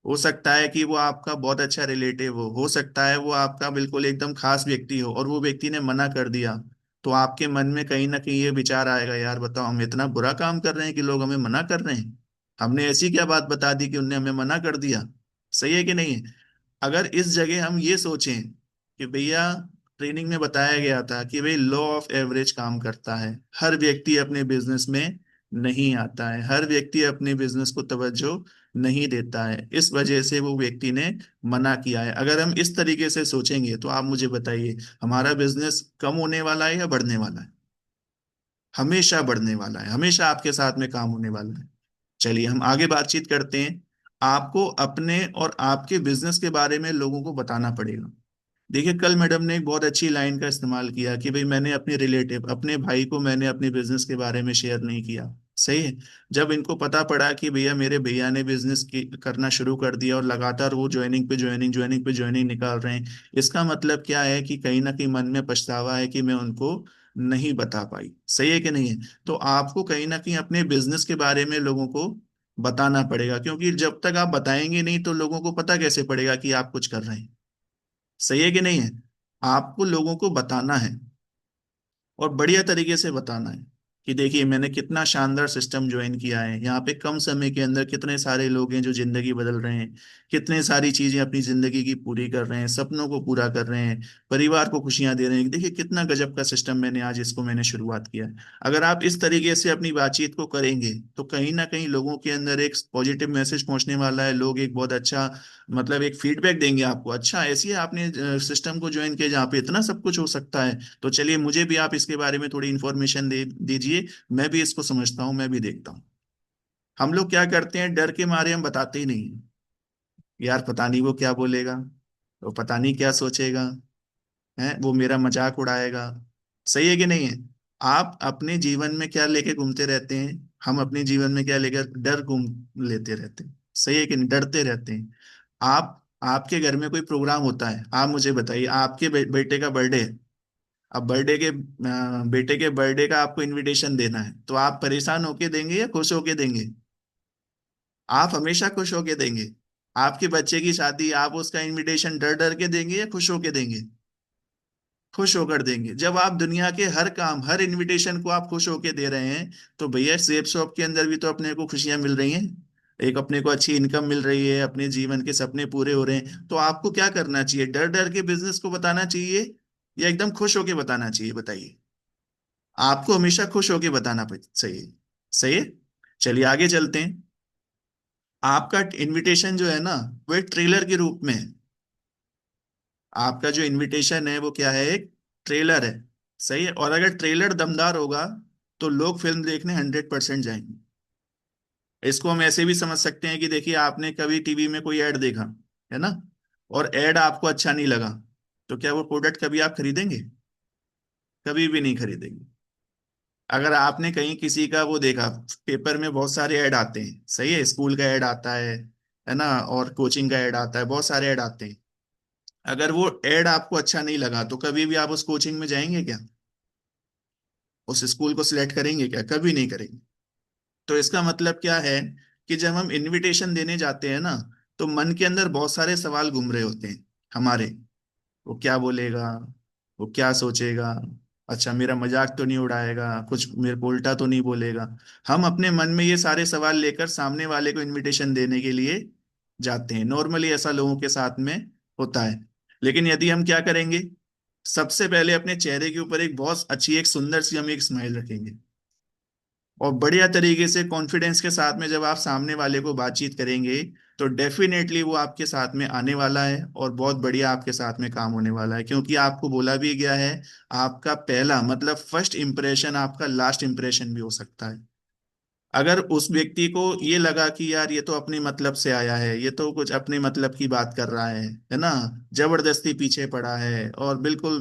हो सकता है कि वो आपका बहुत अच्छा रिलेटिव हो सकता है वो आपका बिल्कुल एकदम खास व्यक्ति हो, और वो व्यक्ति ने मना कर दिया, तो आपके मन में कहीं ना कहीं ये विचार आएगा, यार बताओ हम इतना बुरा काम कर रहे हैं कि लोग हमें मना कर रहे हैं, हमने ऐसी क्या बात बता दी कि उनने हमें मना कर दिया। सही है कि नहीं है? अगर इस जगह हम ये सोचें कि भैया ट्रेनिंग में बताया गया था कि भाई लॉ ऑफ एवरेज काम करता है, हर व्यक्ति अपने बिजनेस में नहीं आता है, हर व्यक्ति अपने बिजनेस को तवज्जो नहीं देता है, इस वजह से वो व्यक्ति ने मना किया है। अगर हम इस तरीके से सोचेंगे तो आप मुझे बताइए, हमारा बिजनेस कम होने वाला है या बढ़ने वाला है? हमेशा बढ़ने वाला है, हमेशा आपके साथ में काम होने वाला है। चलिए हम आगे बातचीत करते हैं। आपको अपने और आपके बिजनेस के बारे में लोगों को बताना पड़ेगा। देखिए कल मैडम ने एक बहुत अच्छी लाइन का इस्तेमाल किया कि भाई मैंने अपने रिलेटिव, अपने भाई को मैंने अपने बिजनेस के बारे में शेयर नहीं किया। सही है? जब इनको पता पड़ा कि भैया मेरे भैया ने बिजनेस की करना शुरू कर दिया और लगातार वो ज्वाइनिंग पे ज्वाइनिंग, ज्वाइनिंग पे ज्वाइनिंग निकाल रहे हैं, इसका मतलब क्या है कि कहीं ना कहीं मन में पछतावा है कि मैं उनको नहीं बता पाई। सही है कि नहीं है? तो आपको कहीं ना कहीं अपने बिजनेस के बारे में लोगों को बताना पड़ेगा, क्योंकि जब तक आप बताएंगे नहीं तो लोगों को पता कैसे पड़ेगा कि आप कुछ कर रहे हैं। सही है कि नहीं है? आपको लोगों को बताना है, और बढ़िया तरीके से बताना है कि देखिए मैंने कितना शानदार सिस्टम ज्वाइन किया है, यहाँ पे कम समय के अंदर कितने सारे लोग हैं जो जिंदगी बदल रहे हैं, कितने सारी चीजें अपनी जिंदगी की पूरी कर रहे हैं, सपनों को पूरा कर रहे हैं, परिवार को खुशियां दे रहे हैं। देखिए कितना गजब का सिस्टम मैंने आज इसको मैंने शुरुआत किया है। अगर आप इस तरीके से अपनी बातचीत को करेंगे तो कहीं ना कहीं लोगों के अंदर एक पॉजिटिव मैसेज पहुंचने वाला है। लोग एक बहुत अच्छा मतलब एक फीडबैक देंगे आपको, अच्छा ऐसी है आपने सिस्टम को ज्वाइन किया जहाँ पे इतना सब कुछ हो सकता है, तो चलिए मुझे भी आप इसके बारे में थोड़ी इन्फॉर्मेशन दे दीजिए, मैं भी इसको समझता हूँ, मैं भी देखता हूँ। हम लोग क्या करते हैं, डर के मारे हम बताते ही नहीं हैं। यार पता नहीं वो क्या बोलेगा, वो पता नहीं क्या सोचेगा, है वो मेरा मजाक उड़ाएगा। सही है कि नहीं है? आप अपने जीवन में क्या लेके घूमते रहते हैं, हम अपने जीवन में क्या लेकर डर घूम लेते रहते हैं। सही है कि नहीं? डरते रहते हैं। आप आपके घर में कोई प्रोग्राम होता है, आप मुझे बताइए, आपके बेटे का बर्थडे है। अब बेटे के बर्थडे का आपको इनविटेशन देना है, तो आप परेशान होके देंगे या खुश होके देंगे? आप हमेशा खुश होके देंगे। आपके बच्चे की शादी, आप उसका इनविटेशन डर डर के देंगे या खुश होके देंगे? खुश होकर देंगे। जब आप दुनिया के हर काम, हर इनविटेशन को आप खुश होके दे रहे हैं, तो भैया सेब शॉप के अंदर भी तो अपने को खुशियां मिल रही हैं, एक अपने को अच्छी इनकम मिल रही है, अपने जीवन के सपने पूरे हो रहे हैं। तो आपको क्या करना चाहिए, डर डर के बिजनेस को बताना चाहिए या एकदम खुश होके बताना चाहिए, बताइए। आपको हमेशा खुश होके बताना चाहिए। सही है। चलिए आगे चलते हैं। आपका इनविटेशन जो है ना, वो एक ट्रेलर के रूप में है। आपका जो इनविटेशन है वो क्या है, एक ट्रेलर है। सही है। और अगर ट्रेलर दमदार होगा तो लोग फिल्म देखने 100% जाएंगे। इसको हम ऐसे भी समझ सकते हैं कि देखिए आपने कभी टीवी में कोई ऐड देखा, है ना, और ऐड आपको अच्छा नहीं लगा, तो क्या वो प्रोडक्ट कभी आप खरीदेंगे? कभी भी नहीं खरीदेंगे। अगर आपने कहीं किसी का वो देखा, पेपर में बहुत सारे ऐड आते हैं, सही है, स्कूल का ऐड आता है ना, और कोचिंग का ऐड आता है, बहुत सारे ऐड आते हैं। अगर वो ऐड आपको अच्छा नहीं लगा तो कभी भी आप उस कोचिंग में जाएंगे क्या? उस स्कूल को सिलेक्ट करेंगे क्या? कभी नहीं करेंगे। तो इसका मतलब क्या है कि जब हम इनविटेशन देने जाते हैं ना, तो मन के अंदर बहुत सारे सवाल घूम रहे होते हैं हमारे। वो क्या बोलेगा, वो क्या सोचेगा, अच्छा मेरा मजाक तो नहीं उड़ाएगा, कुछ मेरे को उल्टा तो नहीं बोलेगा। हम अपने मन में ये सारे सवाल लेकर सामने वाले को इनविटेशन देने के लिए जाते हैं। नॉर्मली ऐसा लोगों के साथ में होता है। लेकिन यदि हम क्या करेंगे, सबसे पहले अपने चेहरे के ऊपर एक बहुत अच्छी एक सुंदर सी हम एक स्माइल रखेंगे, और बढ़िया तरीके से कॉन्फिडेंस के साथ में जब आप सामने वाले को बातचीत करेंगे, तो डेफिनेटली वो आपके साथ में आने वाला है और बहुत बढ़िया आपके साथ में काम होने वाला है, क्योंकि आपको बोला भी गया है, आपका पहला मतलब फर्स्ट इंप्रेशन आपका लास्ट इंप्रेशन भी हो सकता है। अगर उस व्यक्ति को ये लगा कि यार ये तो अपने मतलब से आया है, ये तो कुछ अपने मतलब की बात कर रहा है ना, जबरदस्ती पीछे पड़ा है और बिल्कुल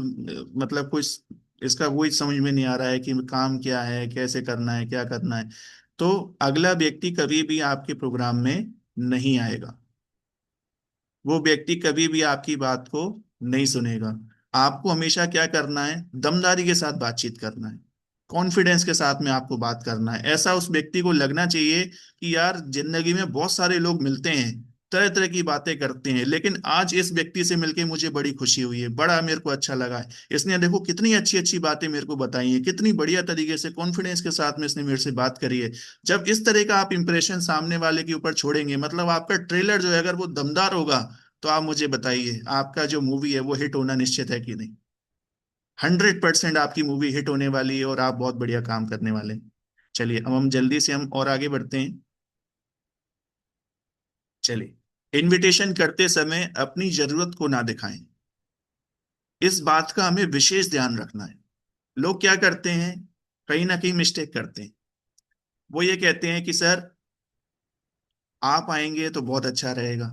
मतलब कुछ इसका वही समझ में नहीं आ रहा है कि काम क्या है, कैसे करना है, क्या करना है, तो अगला व्यक्ति कभी भी आपके प्रोग्राम में नहीं आएगा। वो व्यक्ति कभी भी आपकी बात को नहीं सुनेगा। आपको हमेशा क्या करना है, दमदारी के साथ बातचीत करना है, कॉन्फिडेंस के साथ में आपको बात करना है। ऐसा उस व्यक्ति को लगना चाहिए कि यार जिंदगी में बहुत सारे लोग मिलते हैं, तरह तरह की बातें करते हैं, लेकिन आज इस व्यक्ति से मिलके मुझे बड़ी खुशी हुई है, बड़ा मेरे को अच्छा लगा है। इसने देखो कितनी अच्छी अच्छी बातें मेरे को बताई हैं, कितनी बढ़िया तरीके से कॉन्फिडेंस के साथ में इसने मेरे से बात करी है। जब इस तरह का आप इंप्रेशन सामने वाले के ऊपर छोड़ेंगे, मतलब आपका ट्रेलर जो है अगर वो दमदार होगा, तो आप मुझे बताइए आपका जो मूवी है वो हिट होना निश्चित है कि नहीं? 100% आपकी मूवी हिट होने वाली है और आप बहुत बढ़िया काम करने वाले हैं। चलिए अब हम जल्दी से हम और आगे बढ़ते हैं। चलिए, इनविटेशन करते समय अपनी जरूरत को ना दिखाएं। इस बात का हमें विशेष ध्यान रखना है। लोग क्या करते हैं, कहीं ना कहीं मिस्टेक करते हैं। वो ये कहते हैं कि सर आप आएंगे तो बहुत अच्छा रहेगा,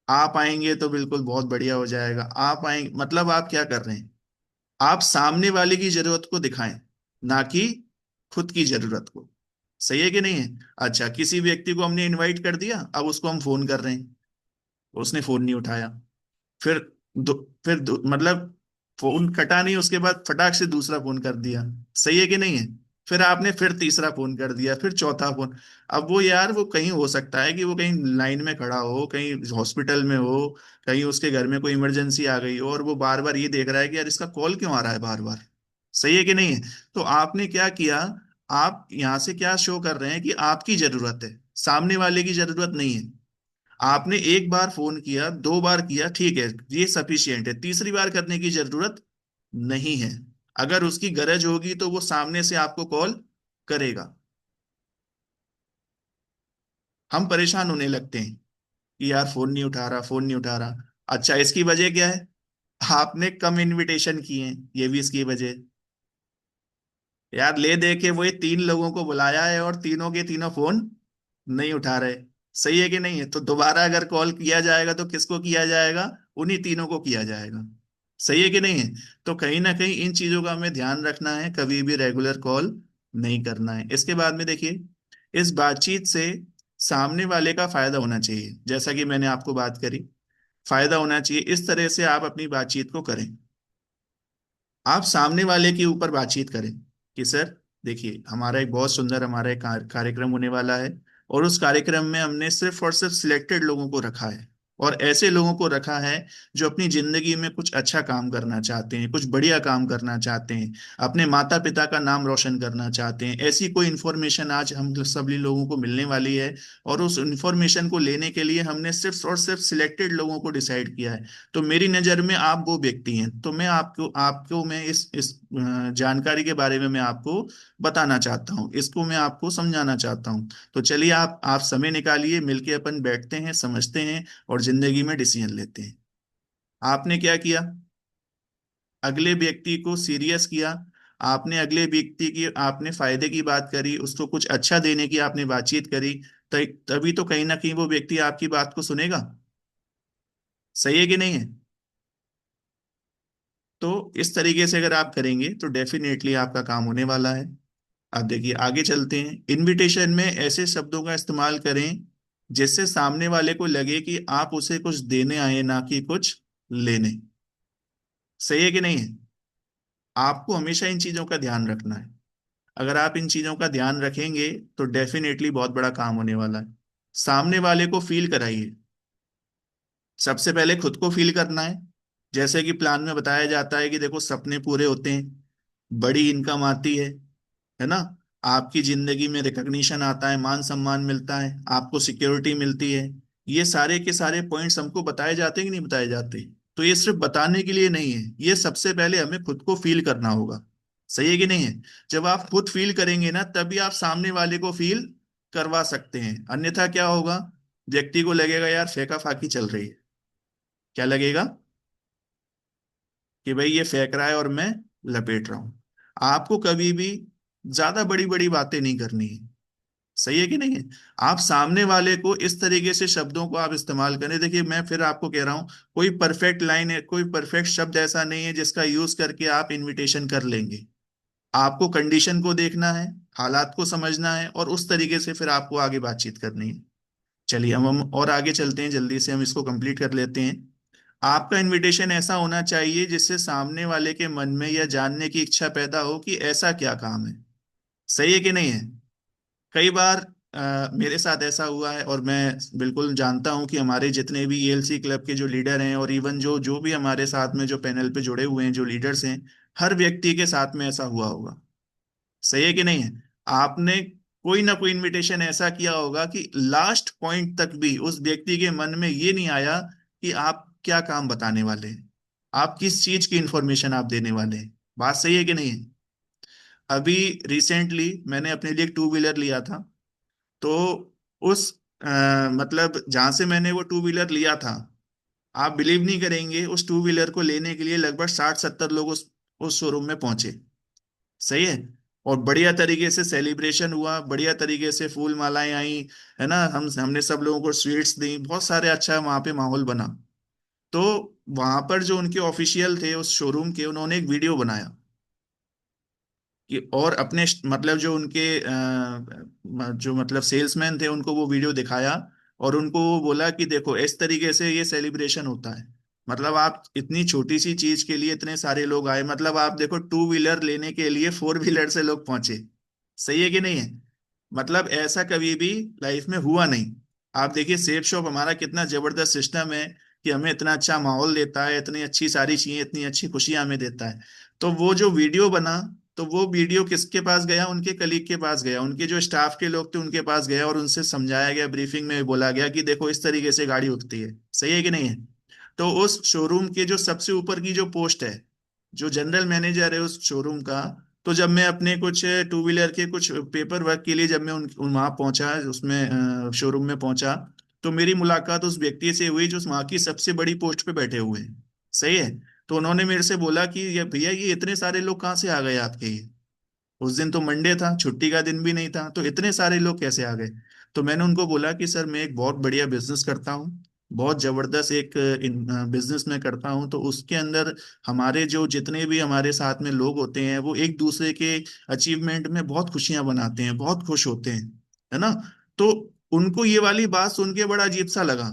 आप आएंगे तो बिल्कुल बहुत बढ़िया हो जाएगा, आप आएंगे मतलब आप क्या कर रहे हैं, आप सामने वाले की जरूरत को दिखाएं, ना कि खुद की जरूरत को। सही है कि नहीं है? अच्छा, किसी व्यक्ति को हमने इनवाइट कर दिया, अब उसको हम फोन कर रहे हैं, उसने फोन नहीं उठाया, फिर मतलब फोन कटा नहीं, उसके बाद फटाक से दूसरा फोन कर दिया। सही है कि नहीं है? फिर आपने फिर तीसरा फोन कर दिया, फिर चौथा फोन। अब वो यार वो कहीं हो सकता है कि वो कहीं लाइन में खड़ा हो, कहीं हॉस्पिटल में हो, कहीं उसके घर में कोई इमरजेंसी आ गई हो, और वो बार बार ये देख रहा है कि यार इसका कॉल क्यों आ रहा है बार बार। सही है कि नहीं है? तो आपने क्या किया, आप यहां से क्या शो कर रहे हैं कि आपकी जरूरत है, सामने वाले की जरूरत नहीं है। आपने एक बार फोन किया, दो बार किया, ठीक है, ये सफिशियंट है, तीसरी बार करने की जरूरत नहीं है। अगर उसकी गरज होगी तो वो सामने से आपको कॉल करेगा। हम परेशान होने लगते हैं कि यार फोन नहीं उठा रहा, फोन नहीं उठा रहा। अच्छा, इसकी वजह क्या है? आपने कम इनविटेशन किए हैं, ये भी इसकी वजह है। यार ले दे के वो ये तीन लोगों को बुलाया है और तीनों के तीनों फोन नहीं उठा रहे। सही है कि नहीं है? तो दोबारा अगर कॉल किया जाएगा तो किसको किया जाएगा? उन्हीं तीनों को किया जाएगा। सही है कि नहीं है? तो कहीं ना कहीं इन चीजों का हमें ध्यान रखना है, कभी भी रेगुलर कॉल नहीं करना है। इसके बाद में देखिए, इस बातचीत से सामने वाले का फायदा होना चाहिए, जैसा कि मैंने आपको बात करी। फायदा होना चाहिए, इस तरह से आप अपनी बातचीत को करें। आप सामने वाले के ऊपर बातचीत करें कि सर देखिए, हमारा एक बहुत सुंदर हमारा एक कार्यक्रम होने वाला है, और उस कार्यक्रम में हमने सिर्फ और सिर्फ सिलेक्टेड लोगों को रखा है, और ऐसे लोगों को रखा है जो अपनी जिंदगी में कुछ अच्छा काम करना चाहते हैं, कुछ बढ़िया काम करना चाहते हैं, अपने माता पिता का नाम रोशन करना चाहते हैं। ऐसी कोई इन्फॉर्मेशन आज हम सभी लोगों को मिलने वाली है, और उस इन्फॉर्मेशन को लेने के लिए हमने सिर्फ और सिर्फ सिलेक्टेड लोगों को डिसाइड किया है। तो मेरी नज़र में आप वो व्यक्ति हैं, तो मैं आपको आपको मैं इस जानकारी के बारे में मैं आपको बताना चाहता हूँ, इसको मैं आपको समझाना चाहता हूँ। तो चलिए, आप समय निकालिए, मिलके अपन बैठते हैं, समझते हैं, और जिंदगी में डिसीजन लेते हैं। आपने क्या किया? अगले व्यक्ति को सीरियस किया। आपने अगले व्यक्ति की आपने फायदे की बात करी, उसको कुछ अच्छा देने की आपने बातचीत करी। तभी तो कहीं ना कहीं वो व्यक्ति आपकी बात को सुनेगा। सही है कि नहीं है? तो इस तरीके से अगर आप करेंगे तो डेफिनेटली आपका काम होने वाला है। अब देखिए, आगे चलते हैं। इनविटेशन में ऐसे शब्दों का इस्तेमाल करें जिससे सामने वाले को लगे कि आप उसे कुछ देने आए, ना कि कुछ लेने। सही है कि नहीं है? आपको हमेशा इन चीजों का ध्यान रखना है। अगर आप इन चीजों का ध्यान रखेंगे तो डेफिनेटली बहुत बड़ा काम होने वाला है। सामने वाले को फील कराइए। सबसे पहले खुद को फील करना है। जैसे कि प्लान में बताया जाता है कि देखो, सपने पूरे होते हैं, बड़ी इनकम आती है ना, आपकी जिंदगी में रिकग्निशन आता है, मान सम्मान मिलता है, आपको सिक्योरिटी मिलती है। ये सारे के सारे पॉइंट्स हमको बताए जाते हैं कि नहीं बताए जाते? तो ये सिर्फ बताने के लिए नहीं है, ये सबसे पहले हमें खुद को फील करना होगा। सही है कि नहीं है? जब आप खुद फील करेंगे ना, तभी आप सामने वाले को फील करवा सकते हैं। अन्यथा क्या होगा? व्यक्ति को लगेगा यार फेंका फाकी चल रही है। क्या लगेगा? कि भाई ये फेंक रहा है और मैं लपेट रहा हूं। आपको कभी भी ज्यादा बड़ी बड़ी बातें नहीं करनी है। सही है कि नहीं है? आप सामने वाले को इस तरीके से शब्दों को आप इस्तेमाल करें। देखिए, मैं फिर आपको कह रहा हूं, कोई परफेक्ट लाइन है, कोई परफेक्ट शब्द ऐसा नहीं है जिसका यूज करके आप इनविटेशन कर लेंगे। आपको कंडीशन को देखना है, हालात को समझना है, और उस तरीके से फिर आपको आगे बातचीत करनी है। चलिए, हम और आगे चलते हैं, जल्दी से हम इसको कंप्लीट कर लेते हैं। आपका इनविटेशन ऐसा होना चाहिए जिससे सामने वाले के मन में यह जानने की इच्छा पैदा हो कि ऐसा क्या काम है। सही है कि नहीं है? कई बार मेरे साथ ऐसा हुआ है, और मैं बिल्कुल जानता हूं कि हमारे जितने भी ईएलसी क्लब के जो लीडर हैं, और इवन जो जो भी हमारे साथ में जो पैनल पे जुड़े हुए हैं, जो लीडर्स हैं, हर व्यक्ति के साथ में ऐसा हुआ होगा। सही है कि नहीं है? आपने कोई ना कोई इनविटेशन ऐसा किया होगा कि लास्ट पॉइंट तक भी उस व्यक्ति के मन में ये नहीं आया कि आप क्या काम बताने वाले हैं, आप किस चीज की इंफॉर्मेशन आप देने वाले हैं। बात सही है कि नहीं है? अभी रिसेंटली मैंने अपने लिए एक टू व्हीलर लिया था। तो उस मतलब जहां से मैंने वो टू व्हीलर लिया था, आप बिलीव नहीं करेंगे, उस टू व्हीलर को लेने के लिए लगभग 60-70 लोग उस शोरूम में पहुंचे। सही है? और बढ़िया तरीके से सेलिब्रेशन हुआ, बढ़िया तरीके से फूल मालाएं आई, है ना, हमने सब लोगों को स्वीट्स दी, बहुत सारे अच्छा वहां पे माहौल बना। तो वहां पर जो उनके ऑफिशियल थे उस शोरूम के, उन्होंने एक वीडियो बनाया कि, और अपने मतलब जो उनके जो मतलब सेल्समैन थे उनको वो वीडियो दिखाया, और उनको वो बोला कि देखो, इस तरीके से ये सेलिब्रेशन होता है। मतलब आप इतनी छोटी सी चीज के लिए इतने सारे लोग आए, मतलब आप देखो, टू व्हीलर लेने के लिए फोर व्हीलर से लोग पहुंचे। सही है कि नहीं है? मतलब ऐसा कभी भी लाइफ में हुआ नहीं। आप देखिए, सेफ शॉप हमारा कितना जबरदस्त सिस्टम है कि हमें इतना अच्छा माहौल देता है, इतनी अच्छी सारी चीजें, इतनी अच्छी खुशियां हमें देता है। तो वो जो वीडियो बना, तो वो वीडियो किसके पास गया? उनके कलीग के पास गया, उनके जो स्टाफ के लोग थे उनके पास गया, और उनसे समझाया गया, ब्रीफिंग में बोला गया कि देखो इस तरीके से गाड़ी उठती है, सही है कि नहीं है। तो उस शोरूम के जो सबसे ऊपर की जो पोस्ट है, जो जनरल मैनेजर है उस शोरूम का, तो जब मैं अपने कुछ टू व्हीलर के कुछ पेपर वर्क के लिए जब मैं वहां पहुंचा, उसमें शोरूम में पहुंचा, तो मेरी मुलाकात उस व्यक्ति से हुई जो वहां की सबसे बड़ी पोस्ट पे बैठे हुए हैं, सही है। तो उन्होंने मेरे से बोला कि ये भैया, ये इतने सारे लोग कहाँ से आ गए आपके ये? उस दिन तो मंडे था, छुट्टी का दिन भी नहीं था, तो इतने सारे लोग कैसे आ गए? तो मैंने उनको बोला कि सर मैं एक बहुत बढ़िया बिजनेस करता हूँ, बहुत जबरदस्त एक बिजनेस में करता हूँ, तो उसके अंदर हमारे जो जितने भी हमारे साथ में लोग होते हैं वो एक दूसरे के अचीवमेंट में बहुत खुशियां बनाते हैं, बहुत खुश होते हैं, है ना। तो उनको ये वाली बात सुन के बड़ा अजीब सा लगा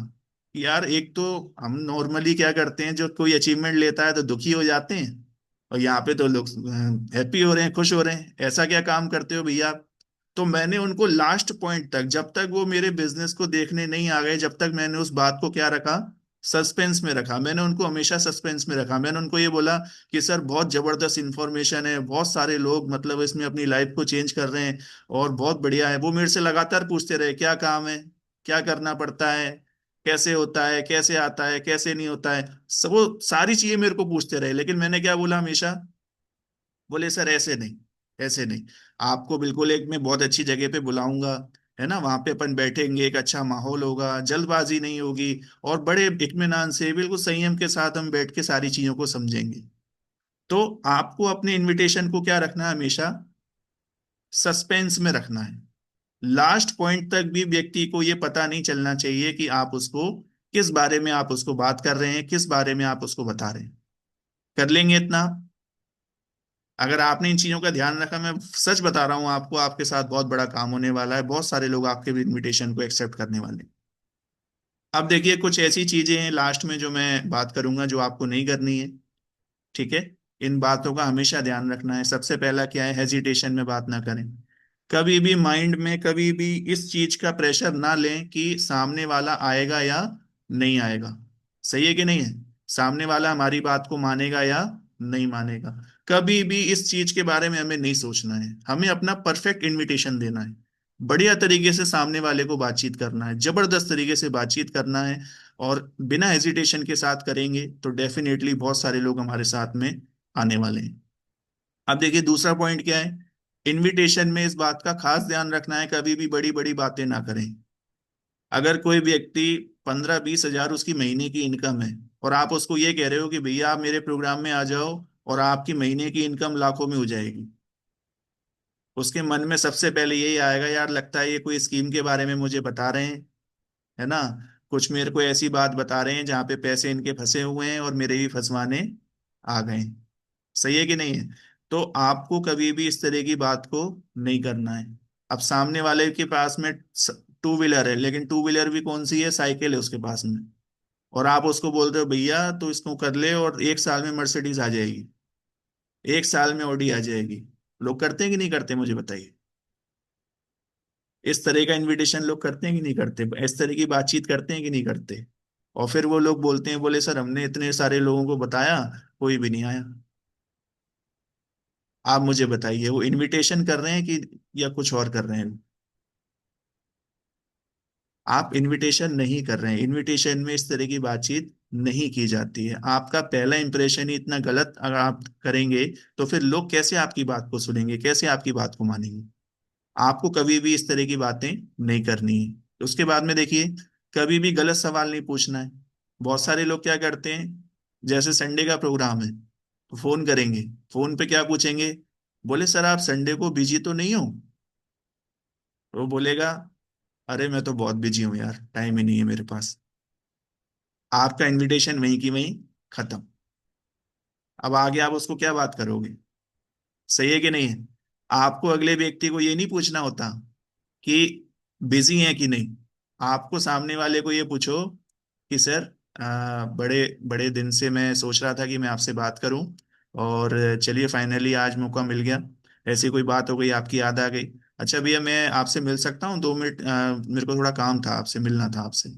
कि यार, एक तो हम नॉर्मली क्या करते हैं, जो कोई अचीवमेंट लेता है तो दुखी हो जाते हैं, और यहाँ पे तो लोग हैप्पी हो रहे हैं, खुश हो रहे हैं, ऐसा क्या काम करते हो भैया आप? तो मैंने उनको लास्ट पॉइंट तक, जब तक वो मेरे बिजनेस को देखने नहीं आ गए, जब तक मैंने उस बात को क्या रखा, सस्पेंस में रखा। मैंने उनको हमेशा सस्पेंस में रखा। मैंने उनको ये बोला कि सर बहुत जबरदस्त इंफॉर्मेशन है, बहुत सारे लोग मतलब इसमें अपनी लाइफ को चेंज कर रहे हैं, और बहुत बढ़िया है। वो मेरे से लगातार पूछते रहे क्या काम है, क्या करना पड़ता है, कैसे होता है, कैसे आता है, कैसे नहीं होता है, सब वो सारी चीजें मेरे को पूछते रहे। लेकिन मैंने क्या बोला हमेशा? बोले सर ऐसे नहीं, ऐसे नहीं, आपको बिल्कुल एक मैं बहुत अच्छी जगह पे बुलाऊंगा, है ना, वहां पे अपन बैठेंगे, एक अच्छा माहौल होगा, जल्दबाजी नहीं होगी, और बड़े इत्मीनान से बिल्कुल संयम के साथ हम बैठ के सारी चीजों को समझेंगे। तो आपको अपने इनविटेशन को क्या रखना है हमेशा? सस्पेंस में रखना है। लास्ट पॉइंट तक भी व्यक्ति को ये पता नहीं चलना चाहिए कि आप उसको किस बारे में आप उसको बात कर रहे हैं, किस बारे में आप उसको बता रहे हैं। कर लेंगे इतना? अगर आपने इन चीजों का ध्यान रखा, मैं सच बता रहा हूं आपको, आपके साथ बहुत बड़ा काम होने वाला है, बहुत सारे लोग आपके भी इनविटेशन को एक्सेप्ट करने वाले हैं। अब देखिए, कुछ ऐसी चीजें हैं लास्ट में जो मैं बात करूंगा जो आपको नहीं करनी है, ठीक है। इन बातों का हमेशा ध्यान रखना है। सबसे पहला क्या है? हेजिटेशन में बात ना करें। कभी भी माइंड में कभी भी इस चीज का प्रेशर ना लें कि सामने वाला आएगा या नहीं आएगा, सही है कि नहीं है, सामने वाला हमारी बात को मानेगा या नहीं मानेगा। कभी भी इस चीज के बारे में हमें नहीं सोचना है। हमें अपना परफेक्ट इनविटेशन देना है, बढ़िया तरीके से सामने वाले को बातचीत करना है, जबरदस्त तरीके से बातचीत करना है, और बिना हेजिटेशन के साथ करेंगे तो डेफिनेटली बहुत सारे लोग हमारे साथ में आने वाले हैं। अब देखिए, दूसरा पॉइंट क्या है? इनविटेशन में इस बात का खास ध्यान रखना है, कभी भी बड़ी बड़ी बातें ना करें। अगर कोई व्यक्ति 15-20 हजार उसकी महीने की इनकम है, और आप उसको ये कह रहे हो कि भैया आप मेरे प्रोग्राम में आ जाओ और आपकी महीने की इनकम लाखों में हो जाएगी, उसके मन में सबसे पहले यही आएगा, यार लगता है ये कोई स्कीम के बारे में मुझे बता रहे हैं, है ना, कुछ मेरे को ऐसी बात बता रहे हैं जहाँ पे पैसे इनके फंसे हुए हैं और मेरे भी फंसवाने आ गए हैं। सही है कि नहीं है? तो आपको कभी भी इस तरह की बात को नहीं करना है। अब सामने वाले के पास में टू व्हीलर है, लेकिन टू व्हीलर भी कौन सी है? साइकिल है उसके पास में, और आप उसको बोलते हो भैया तो इसको कर ले और 1 साल में मर्सिडीज आ जाएगी, 1 साल में ऑडी आ जाएगी। लोग करते हैं कि नहीं करते, मुझे बताइए। इस तरह का इनविटेशन लोग करते हैं कि नहीं करते? इस तरह की बातचीत करते हैं कि नहीं करते? और फिर वो लोग बोलते हैं, बोले सर हमने इतने सारे लोगों को बताया, कोई भी नहीं आया। आप मुझे बताइए, वो इनविटेशन कर रहे हैं कि या कुछ और कर रहे हैं? आप इनविटेशन नहीं कर रहे हैं। इनविटेशन में इस तरह की बातचीत नहीं की जाती है। आपका पहला इंप्रेशन ही इतना गलत अगर आप करेंगे, तो फिर लोग कैसे आपकी बात को सुनेंगे, कैसे आपकी बात को मानेंगे? आपको कभी भी इस तरह की बातें नहीं करनी है। उसके बाद में देखिए, कभी भी गलत सवाल नहीं पूछना है। बहुत सारे लोग क्या करते हैं, जैसे संडे का प्रोग्राम है तो फोन करेंगे, फोन पे क्या पूछेंगे? बोले सर आप संडे को बिजी तो नहीं हो? तो वो बोलेगा, अरे मैं तो बहुत बिजी हूँ यार, टाइम ही नहीं है मेरे पास। आपका इनविटेशन वहीं की वहीं खत्म। अब आगे आप उसको क्या बात करोगे? सही है कि नहीं है? आपको अगले व्यक्ति को ये नहीं पूछना होता कि बिजी है कि नहीं। आपको सामने वाले को ये पूछो कि सर बड़े बड़े दिन से मैं सोच रहा था कि मैं आपसे बात करूं, और चलिए फाइनली आज मौका मिल गया। ऐसी कोई बात हो गई, आपकी याद आ गई। अच्छा भैया, मैं आपसे मिल सकता हूँ 2 मिनट? मेरे को थोड़ा काम था, आपसे मिलना था आपसे।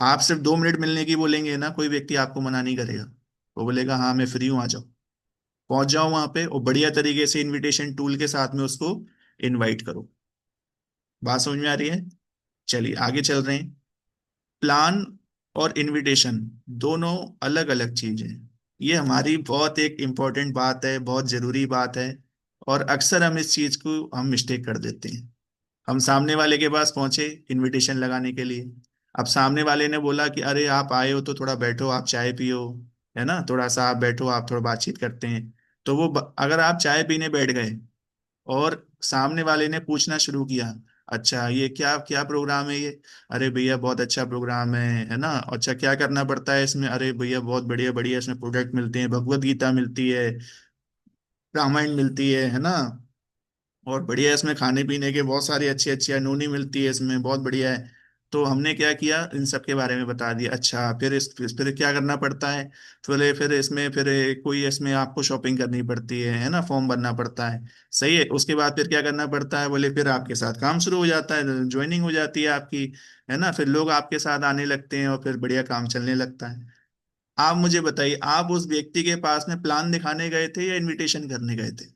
आप सिर्फ 2 मिनट मिलने की बोलेंगे ना, कोई व्यक्ति आपको मना नहीं करेगा। वो बोलेगा हाँ मैं फ्री हूँ, आ जाओ। पहुंच जाओ वहां पे और बढ़िया तरीके से इनविटेशन टूल के साथ में उसको इनवाइट करो। बात समझ में आ रही है? चलिए आगे चल रहे हैं। प्लान और इनविटेशन दोनों अलग अलग चीज हैं। ये हमारी बहुत एक इम्पोर्टेंट बात है, बहुत जरूरी बात है। और अक्सर हम इस चीज को हम मिस्टेक कर देते हैं। हम सामने वाले के पास पहुंचे इनविटेशन लगाने के लिए। अब सामने वाले ने बोला कि अरे आप आए हो तो थोड़ा बैठो, आप चाय पियो, है ना, थोड़ा सा आप बैठो, आप थोड़ा बातचीत करते हैं। तो अगर आप चाय पीने बैठ गए और सामने वाले ने पूछना शुरू किया, अच्छा ये क्या क्या प्रोग्राम है ये? अरे भैया बहुत अच्छा प्रोग्राम है ना। अच्छा क्या करना पड़ता है इसमें? अरे भैया बहुत बढ़िया बढ़िया इसमें प्रोडक्ट मिलते हैं, भगवत गीता मिलती है, रामायण मिलती है ना। और बढ़िया इसमें खाने पीने के बहुत सारी अच्छी अच्छी अनूनी मिलती है, इसमें बहुत बढ़िया है। तो हमने क्या किया, इन सब के बारे में बता दिया। अच्छा फिर क्या करना पड़ता है? फिर इसमें फिर कोई इसमें आपको शॉपिंग करनी पड़ती है ना, फॉर्म भरना पड़ता है। सही है। उसके बाद फिर क्या करना पड़ता है? बोले फिर आपके साथ काम शुरू हो जाता है, ज्वाइनिंग हो जाती है आपकी, है ना। फिर लोग आपके साथ आने लगते हैं और फिर बढ़िया काम चलने लगता है। आप मुझे बताइए, आप उस व्यक्ति के पास में प्लान दिखाने गए थे या इनविटेशन करने गए थे?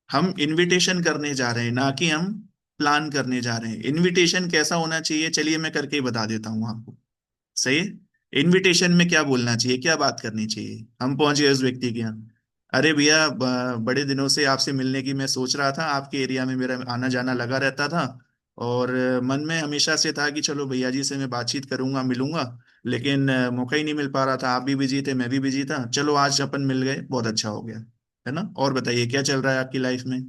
हम इनविटेशन करने जा रहे हैं, ना कि हम प्लान करने जा रहे हैं। इनविटेशन कैसा होना चाहिए, चलिए मैं करके ही बता देता हूँ आपको। सही है। इनविटेशन में क्या बोलना चाहिए, क्या बात करनी चाहिए? हम पहुंच गए उस व्यक्ति के यहाँ। अरे भैया बड़े दिनों से आपसे मिलने की मैं सोच रहा था, आपके एरिया में मेरा आना जाना लगा रहता था। और मन में हमेशा से था कि चलो भैया जी से मैं बातचीत करूंगा, मिलूंगा। लेकिन मौका ही नहीं मिल पा रहा था, आप भी बिजी थे, मैं भी बिजी था। चलो आज अपन मिल गए, बहुत अच्छा हो गया, है ना। और बताइए क्या चल रहा है आपकी लाइफ में?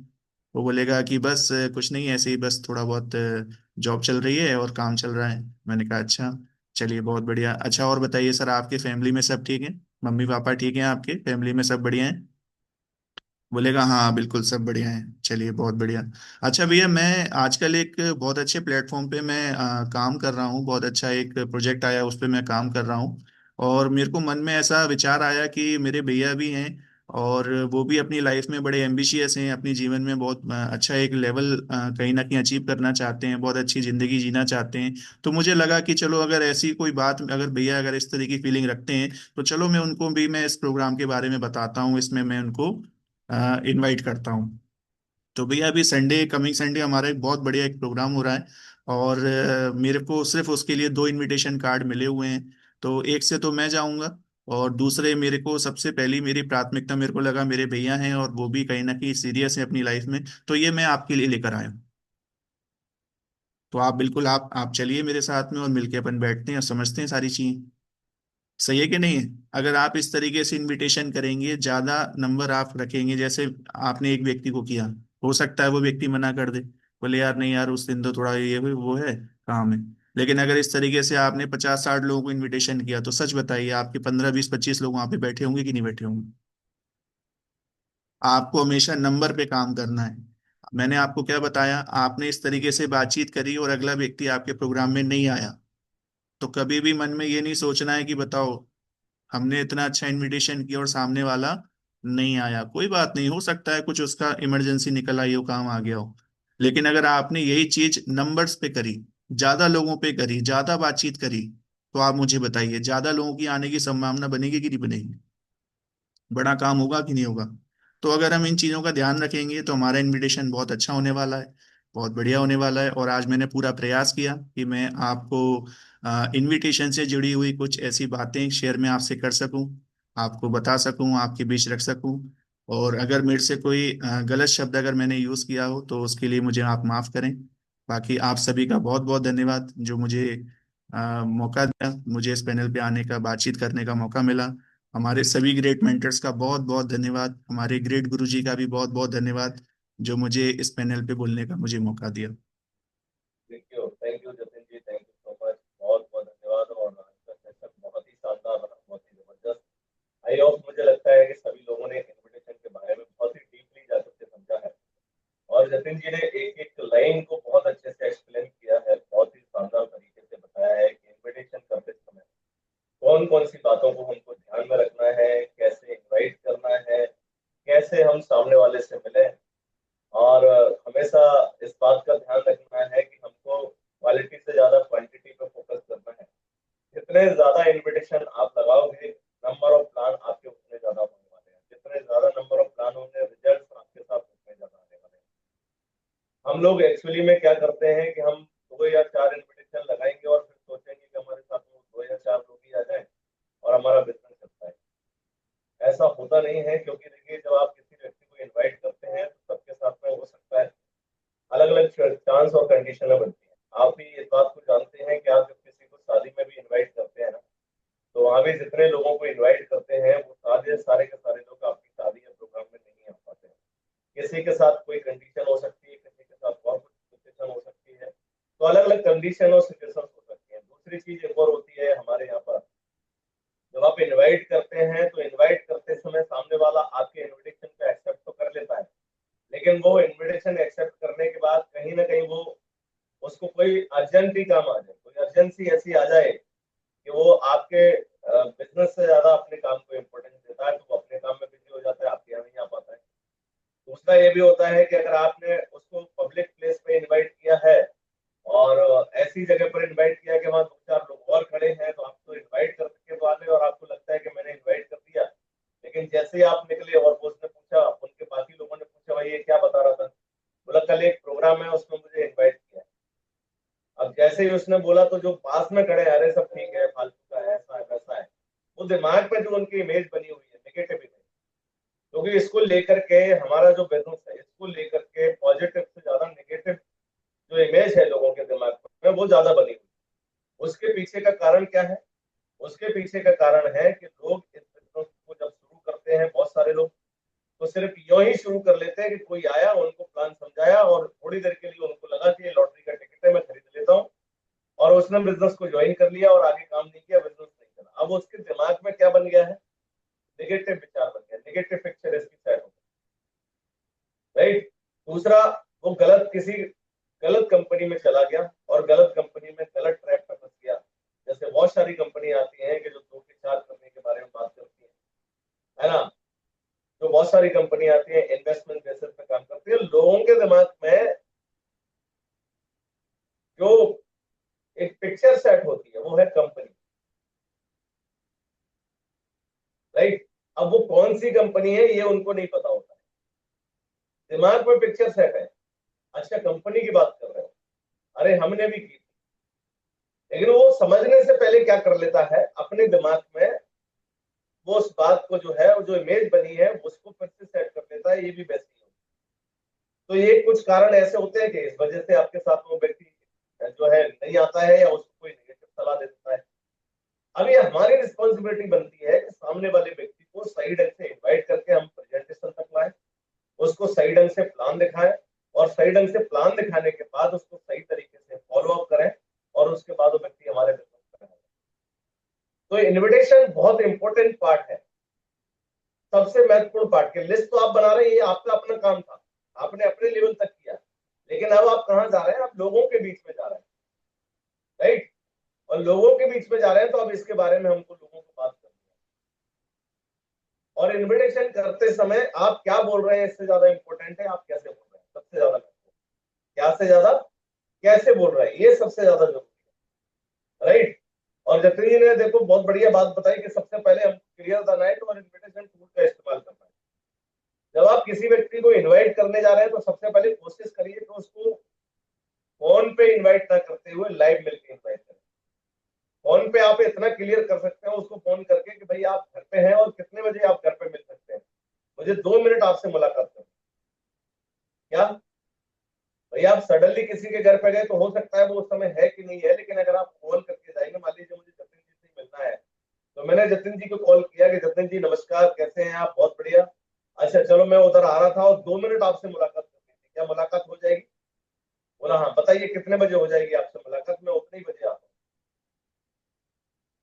वो बोलेगा कि बस कुछ नहीं, ऐसे ही बस थोड़ा बहुत जॉब चल रही है और काम चल रहा है। मैंने कहा अच्छा, चलिए बहुत बढ़िया। अच्छा और बताइए सर, आपके फैमिली में सब ठीक है? मम्मी पापा ठीक हैं आपके, फैमिली में सब बढ़िया हैं? बोलेगा हाँ बिल्कुल सब बढ़िया है, चलिए बहुत बढ़िया। अच्छा भैया, मैं आजकल एक बहुत अच्छे प्लेटफॉर्म पे मैं काम कर रहा हूँ, बहुत अच्छा एक प्रोजेक्ट आया उस पे मैं काम कर रहा हूँ। और मेरे को मन में ऐसा विचार आया कि मेरे भैया भी हैं और वो भी अपनी लाइफ में बड़े एम्बिशियस हैं, अपने जीवन में बहुत अच्छा एक लेवल कहीं ना कहीं अचीव करना चाहते हैं, बहुत अच्छी जिंदगी जीना चाहते हैं। तो मुझे लगा कि चलो अगर ऐसी कोई बात, अगर भैया अगर इस तरह की फीलिंग रखते हैं, तो चलो मैं उनको भी मैं इस प्रोग्राम के बारे में बताता हूँ, इसमें मैं उनको इनवाइट करता हूँ। तो भैया अभी संडे, कमिंग संडे हमारा एक बहुत बढ़िया एक प्रोग्राम हो रहा है। और मेरे को सिर्फ उसके लिए 2 इनविटेशन कार्ड मिले हुए हैं। तो एक से तो मैं जाऊंगा, और दूसरे मेरे को सबसे पहली मेरी प्राथमिकता मेरे को लगा मेरे भैया हैं, और वो भी कहीं ना कहीं सीरियस है अपनी लाइफ में, तो ये मैं आपके लिए लेकर आया हूँ। तो आप बिल्कुल आप चलिए मेरे साथ में और मिलके अपन बैठते हैं और समझते हैं सारी चीजें। सही है कि नहीं है? अगर आप इस तरीके से इनविटेशन करेंगे, ज्यादा नंबर आप रखेंगे, जैसे आपने एक व्यक्ति को किया, हो सकता है वो व्यक्ति मना कर दे, बोले यार नहीं यार उस दिन तो थोड़ा ये वो है, काम है। लेकिन अगर इस तरीके से आपने 50-60 लोगों को इनविटेशन किया, तो सच बताइए आपके 15-20-25 लोग वहां पे बैठे होंगे कि नहीं बैठे होंगे? आपको हमेशा नंबर पे काम करना है। मैंने आपको क्या बताया, आपने इस तरीके से बातचीत करी और अगला व्यक्ति आपके प्रोग्राम में नहीं आया, तो कभी भी मन में ये नहीं सोचना है कि बताओ हमने इतना अच्छा इनविटेशन किया और सामने वाला नहीं आया। कोई बात नहीं, हो सकता है कुछ उसका इमरजेंसी निकल आई हो, काम आ गया हो। लेकिन अगर आपने यही चीज नंबर्स पे करी, ज्यादा लोगों पे करी, ज्यादा बातचीत करी, तो आप मुझे बताइए ज्यादा लोगों की आने की संभावना बनेगी कि नहीं बनेगी? बड़ा काम होगा कि नहीं होगा? तो अगर हम इन चीजों का ध्यान रखेंगे तो हमारा इनविटेशन बहुत अच्छा होने वाला है, बहुत बढ़िया होने वाला है। और आज मैंने पूरा प्रयास किया कि मैं आपको इनविटेशन से जुड़ी हुई कुछ ऐसी बातें शेयर में आपसे कर सकूं, आपको बता सकूं, आपके बीच रख सकूं। और अगर मेरे से कोई गलत शब्द अगर मैंने यूज किया हो तो उसके लिए मुझे आप माफ करें। बाकी आप सभी का बहुत बहुत धन्यवाद जो मुझे मौका दिया, मुझे इस पैनल पे आने का, बातचीत करने का मौका मिला। हमारे सभी ग्रेट मेंटर्स का बहुत बहुत धन्यवाद, हमारे ग्रेट गुरुजी का भी बहुत बहुत धन्यवाद जो मुझे इस पैनल पे बोलने का मुझे मौका दिया। Thank you Jatin ji, thank you so much, बहुत बहुत धन्यवाद। और आपका सेशन बहुत ही शानदार रहा, बहुत ही जबरदस्त। आई होप, मुझे लगता है कि सभी लोगों ने इन्विटेशन के बारे में बहुत ही डीपली जा सकते समझा है। और जतिन जी ने एक एक लाइन को बहुत अच्छे से एक्सप्लेन किया है, बहुत ही शानदार तरीके से बताया है कि इन्विटेशन करते समय कौन कौन सी बातों को हमको ध्यान में रखना है, कैसे इनवाइट करना है, कैसे हम सामने वाले से मिले। और हमेशा इस बात का ध्यान रखना है कि हमको हम लोग एक्चुअली में क्या करते हैं कि हम 2 या 4 इन्विटेशन लगाएंगे और फिर सोचेंगे कि हमारे साथ में 2 या 4 लोग ही आ जाएं और हमारा बिजनेस चलता है। ऐसा होता नहीं है, क्योंकि देखिए जब आप किसी व्यक्ति को इनवाइट करते हैं तो सबके साथ में हो सकता है अलग अलग चांस और कंडीशनें बनती हैं। आप भी इस बात को जानते हैं कि आप जब किसी को शादी में भी इनवाइट करते हैं ना, तो वहां भी जितने लोगों को इनवाइट करते हैं वो सारे सारे के सारे लोग आपकी शादी या प्रोग्राम में नहीं आ पाते हैं। किसी के साथ कोई कंडीशन हो सकती है, किसी के साथ और कुछ सिचुएशन हो सकती है, तो अलग अलग कंडीशन और सिचुएशन हो सकती है। दूसरी चीज एक और होती है हमारे यहाँ पर, जब आप इनवाइट करते हैं तो इनवाइट करते समय सामने वाला आपके इनविटेशन को एक्सेप्ट तो कर लेता है, लेकिन वो इनविटेशन एक्सेप्ट करने के बाद कहीं ना कहीं वो उसको कोई अर्जेंट ही काम आ जाए, कोई अर्जेंसी ऐसी आ जाए कि वो आपके बिजनेस से ज्यादा अपने काम को इम्पोर्टेंस देता है, तो वो अपने काम में बिजी हो जाता है, आपके यहाँ नहीं आ पाता है। दूसरा ये भी होता है कि अगर आपने उसको पब्लिक प्लेस पे इनवाइट किया है और ऐसी जगह पर इनवाइट किया कि वहाँ 2 4 लोग और खड़े हैं, तो आप तो इनवाइट करके तो आ गए और आपको लगता है कि मैंने इनवाइट कर दिया, लेकिन जैसे ही आप निकले और वो उसने पूछा, उनके बाकी लोगों ने पूछा भाई ये क्या बता रहा था, बोला कल एक प्रोग्राम है उसमें मुझे इनवाइट किया। अब जैसे ही उसने बोला तो जो पास में खड़े हैं, अरे सब ठीक है, फालतू का है, ऐसा है वैसा है, वो दिमाग पे जो उनकी इमेज बनी हुई है नेगेटिव इमेज, क्योंकि इसको लेकर के हमारा जो बिजनेस है इसको लेकर के पॉजिटिव से ज्यादा नेगेटिव जो इमेज है लोगों के दिमाग में वो ज्यादा बनी हुई है। उसके पीछे का कारण क्या है? उसके पीछे का कारण है कि लोग इस बिजनेस को जब शुरू करते हैं, बहुत सारे लोग तो सिर्फ यूं ही शुरू कर लेते हैं कि कोई आया, उनको प्लान समझाया और थोड़ी देर के लिए उनको लगा कि ये लॉटरी का टिकट है, मैं खरीद लेता हूँ, और उसने बिजनेस को ज्वाइन कर लिया और आगे काम नहीं किया, बिजनेस नहीं चला। अब उसके दिमाग में क्या बन गया है? नेगेटिव विचार बन गया, नेगेटिव पिक्चर इसकी सेट हो गई, राइट। दूसरा, वो गलत कंपनी में चला गया और गलत कंपनी में गलत ट्रैक पर फंस गया। जैसे बहुत सारी कंपनी आती हैं कि जो धोखेचार करने के बारे में बात करती है ना, जो बहुत सारी कंपनी आती है इन्वेस्टमेंट बेसिस पे काम करती है। लोगों के दिमाग में जो एक पिक्चर सेट होती है वो है कंपनी, राइट। अब वो कौन सी कंपनी है ये उनको नहीं पता होता है, दिमाग में पिक्चर सेट है, अच्छा कंपनी की बात कर रहे हो, अरे हमने भी की, लेकिन वो समझने से पहले क्या कर लेता है अपने दिमाग में, वो उस बात को जो है, वो जो इमेज बनी है उसको फिर से सेट कर लेता है, ये भी बेस्ट नहीं होता। तो ये कुछ कारण ऐसे होते हैं कि इस वजह से आपके साथ वो व्यक्ति जो है नहीं आता है या उसको कोई नेगेटिव सलाह दे देता है। अब ये हमारी रिस्पॉन्सिबिलिटी बनती है कि सामने वाले व्यक्ति को सही ढंग से इन्वाइट करके हम प्रेजेंटेशन तक लाएं, उसको सही ढंग से प्लान दिखाएं, और सही ढंग से प्लान दिखाने के बाद उसको सही तरीके से फॉलो अप करें, और उसके बाद वो व्यक्ति हमारे बिजनेस में आए। तो इनविटेशन बहुत इंपॉर्टेंट पार्ट है, सबसे महत्वपूर्ण पार्ट के। लिस्ट तो आप बना रहे हैं, ये आपका अपना काम था, आपने अपने लेवल तक किया, लेकिन अब आप कहाँ जा रहे हैं? आप लोगों के बीच में जा रहे हैं, राइट। और लोगों के बीच में जा रहे हैं तो अब इसके बारे में हमको लोगों को बात करनी है। और इनविटेशन करते समय आप क्या बोल रहे हैं इससे ज्यादा इंपॉर्टेंट है आप कैसे बोल रहे हैं, सबसे ज्यादा क्या से ज्यादा कैसे बोल रहे हैं ये सबसे ज्यादा जरूरी है, राइट। और जतिन जी ने देखो बहुत बढ़िया बात बताई कि सबसे पहले हम क्लियर द नाइट और इन्विटेशन टूल का इस्तेमाल करना है। जब आप किसी व्यक्ति को इनवाइट करने जा रहे हैं तो सबसे पहले कोशिश करिए कि उसको फोन पे इनवाइट ना करते हुए लाइव मिलकर इनवाइट करें। फोन पे आप इतना क्लियर कर सकते हैं उसको फोन करके कि भाई आप घर पे हैं और कितने बजे आप घर पे मिल सकते हैं, मुझे 2 मिनट आपसे मुलाकात करनी। क्या भाई आप सडनली किसी के घर पे गए तो हो सकता है वो उस समय है कि नहीं है, लेकिन अगर आप कॉल करके जाएंगे, मान लीजिए मुझे जतिन जी से मिलना है, तो मैंने जतिन जी को कॉल किया कि जतिन जी नमस्कार, कैसे हैं आप? बहुत बढ़िया, अच्छा चलो मैं उधर आ रहा था और 2 मिनट आपसे मुलाकात करनी थी, क्या मुलाकात हो जाएगी? बोला हाँ, बताइए कितने बजे हो जाएगी आपसे मुलाकात? मैं उतने ही बजे आता हूँ,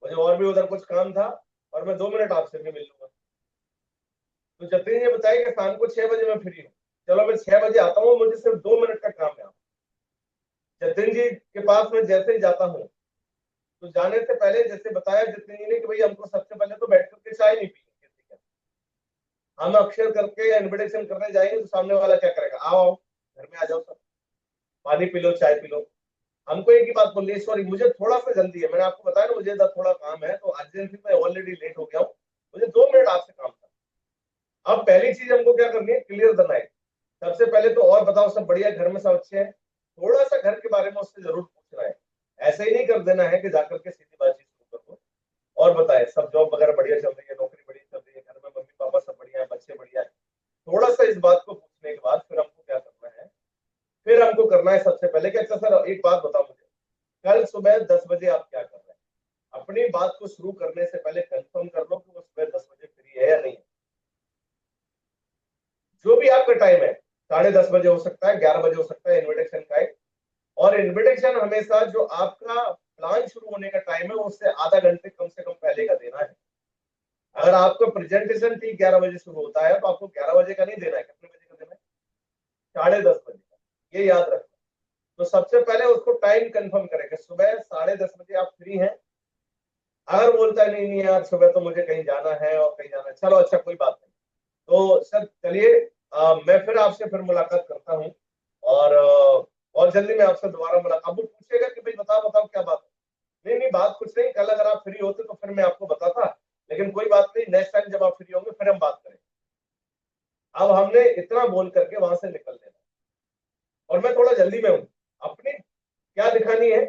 मुझे और भी उधर कुछ काम था और मैं 2 मिनट आपसे भी मिल लूंगा। तो जतिन जी बताइए कि शाम को 6 बजे मैं फ्री हूँ, चलो मैं 6 बजे आता हूँ, मुझे सिर्फ 2 मिनट का काम है। जतिन जी के पास मैं जैसे ही जाता हूँ तो जाने से पहले जैसे बताया जतिन जी ने कि भाई हमको सबसे पहले तो बैठ करके चाय नहीं पी किसी का, हम अक्षर करके या इन्विटेशन करने जाएंगे तो सामने वाला क्या करेगा, आओ आओ घर में आ जाओ, सब पानी पी लो, चाय पी लो। हमको एक ही बात बोल रही, सॉरी मुझे थोड़ा सा जल्दी है, मैंने आपको बताया ना मुझे थोड़ा काम है, तो अर्जेंसी में ऑलरेडी लेट हो गया हूँ, मुझे 2 मिनट आपसे काम था। अब पहली चीज हमको क्या करनी है, क्लियर द नाइट। सबसे पहले तो और बताओ सब बढ़िया, घर में सब अच्छे हैं? थोड़ा सा घर के बारे में उससे जरूर पूछना है। ऐसे ही नहीं कर देना है कि जाकर के सीधी बातचीत शुरू कर दो। और बताए सब जॉब वगैरह बढ़िया चल रही है, नौकरी बढ़िया चल रही है, घर में मम्मी पापा सब बढ़िया है, बच्चे बढ़िया है? थोड़ा सा इस बात को पूछने के बाद फिर हमको क्या करना है, फिर हमको करना है सबसे पहले कि अच्छा सर एक बात बताओ मुझे, कल सुबह 10 बजे आप क्या कर रहे हैं? अपनी बात को शुरू करने से पहले कंफर्म कर लो कि वो सुबह 10 बजे फ्री है या नहीं है। जो भी आपका टाइम है, 10:30 बजे हो सकता है, 11 बजे हो सकता है, इन्विटेशन का है। और इन्विटेशन हमेशा जो आपका प्लान शुरू होने का टाइम है उससे आधा घंटे कम से कम पहले का देना है। अगर आपका प्रेजेंटेशन ठीक 11 बजे शुरू होता है तो आपको 11 बजे का नहीं देना है, कितने बजे का देना है? 10:30 बजे का। ये याद रखना। तो सबसे पहले उसको टाइम कंफर्म करें कि सुबह 10:30 बजे आप फ्री हैं। अगर बोलता है नहीं नहीं यार सुबह तो मुझे कहीं जाना है और कहीं जाना है, चलो अच्छा कोई बात नहीं। तो सर चलिए, मैं फिर आपसे फिर मुलाकात करता हूँ। और बहुत जल्दी मैं आपसे दोबारा मुलाकात, वो पूछेगा कि भाई बताओ बताओ क्या बात है। नहीं नहीं बात कुछ नहीं, कल अगर आप फ्री होते तो फिर मैं आपको बताता, लेकिन कोई बात नहीं, नेक्स्ट टाइम जब आप फ्री होंगे फिर हम बात करेंगे। अब हमने इतना बोल करके वहां से निकल लेना। और मैं थोड़ा जल्दी में हूँ। अपनी क्या दिखानी है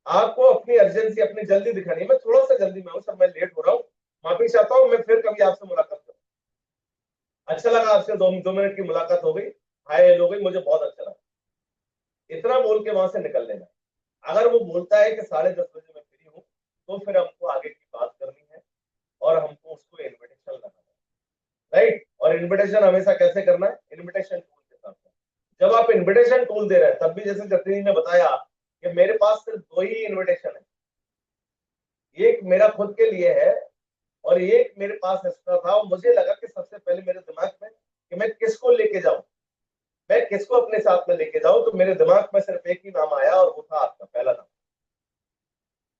आपको, अपनी अर्जेंसी अपनी जल्दी दिखानी है। मैं थोड़ा सा जल्दी में हूँ सर, मैं लेट हो रहा हूँ, माफी चाहता हूँ। मैं फिर कभी आपसे मुलाकात करूँ। अच्छा लगा आपसे, 2 मिनट की मुलाकात हो गई, हाय हेलो हो गई, मुझे बहुत अच्छा लगा। इतना बोल के वहां से निकल लेना। अगर वो बोलता है कि 10:30 बजे मैं फ्री हूँ, तो फिर हमको आगे की बात करनी है और हमको उसको इन्विटेशन लगाना है, राइट? और इन्विटेशन हमेशा कैसे करना है? इन्विटेशन टूल के साथ। जब आप इन्विटेशन टूल दे रहे हैं तब भी जैसे जतिन ने बताया कि मेरे पास सिर्फ 2 ही इन्विटेशन है, एक मेरा खुद के लिए है और एक मेरे पास एक्स्ट्रा था। और मुझे लगा कि सबसे पहले मेरे दिमाग में कि मैं किसको लेके जाऊं, मैं किसको अपने साथ में लेके जाऊं। तो मेरे दिमाग में सिर्फ एक ही नाम आया और वो था आपका पहला नाम,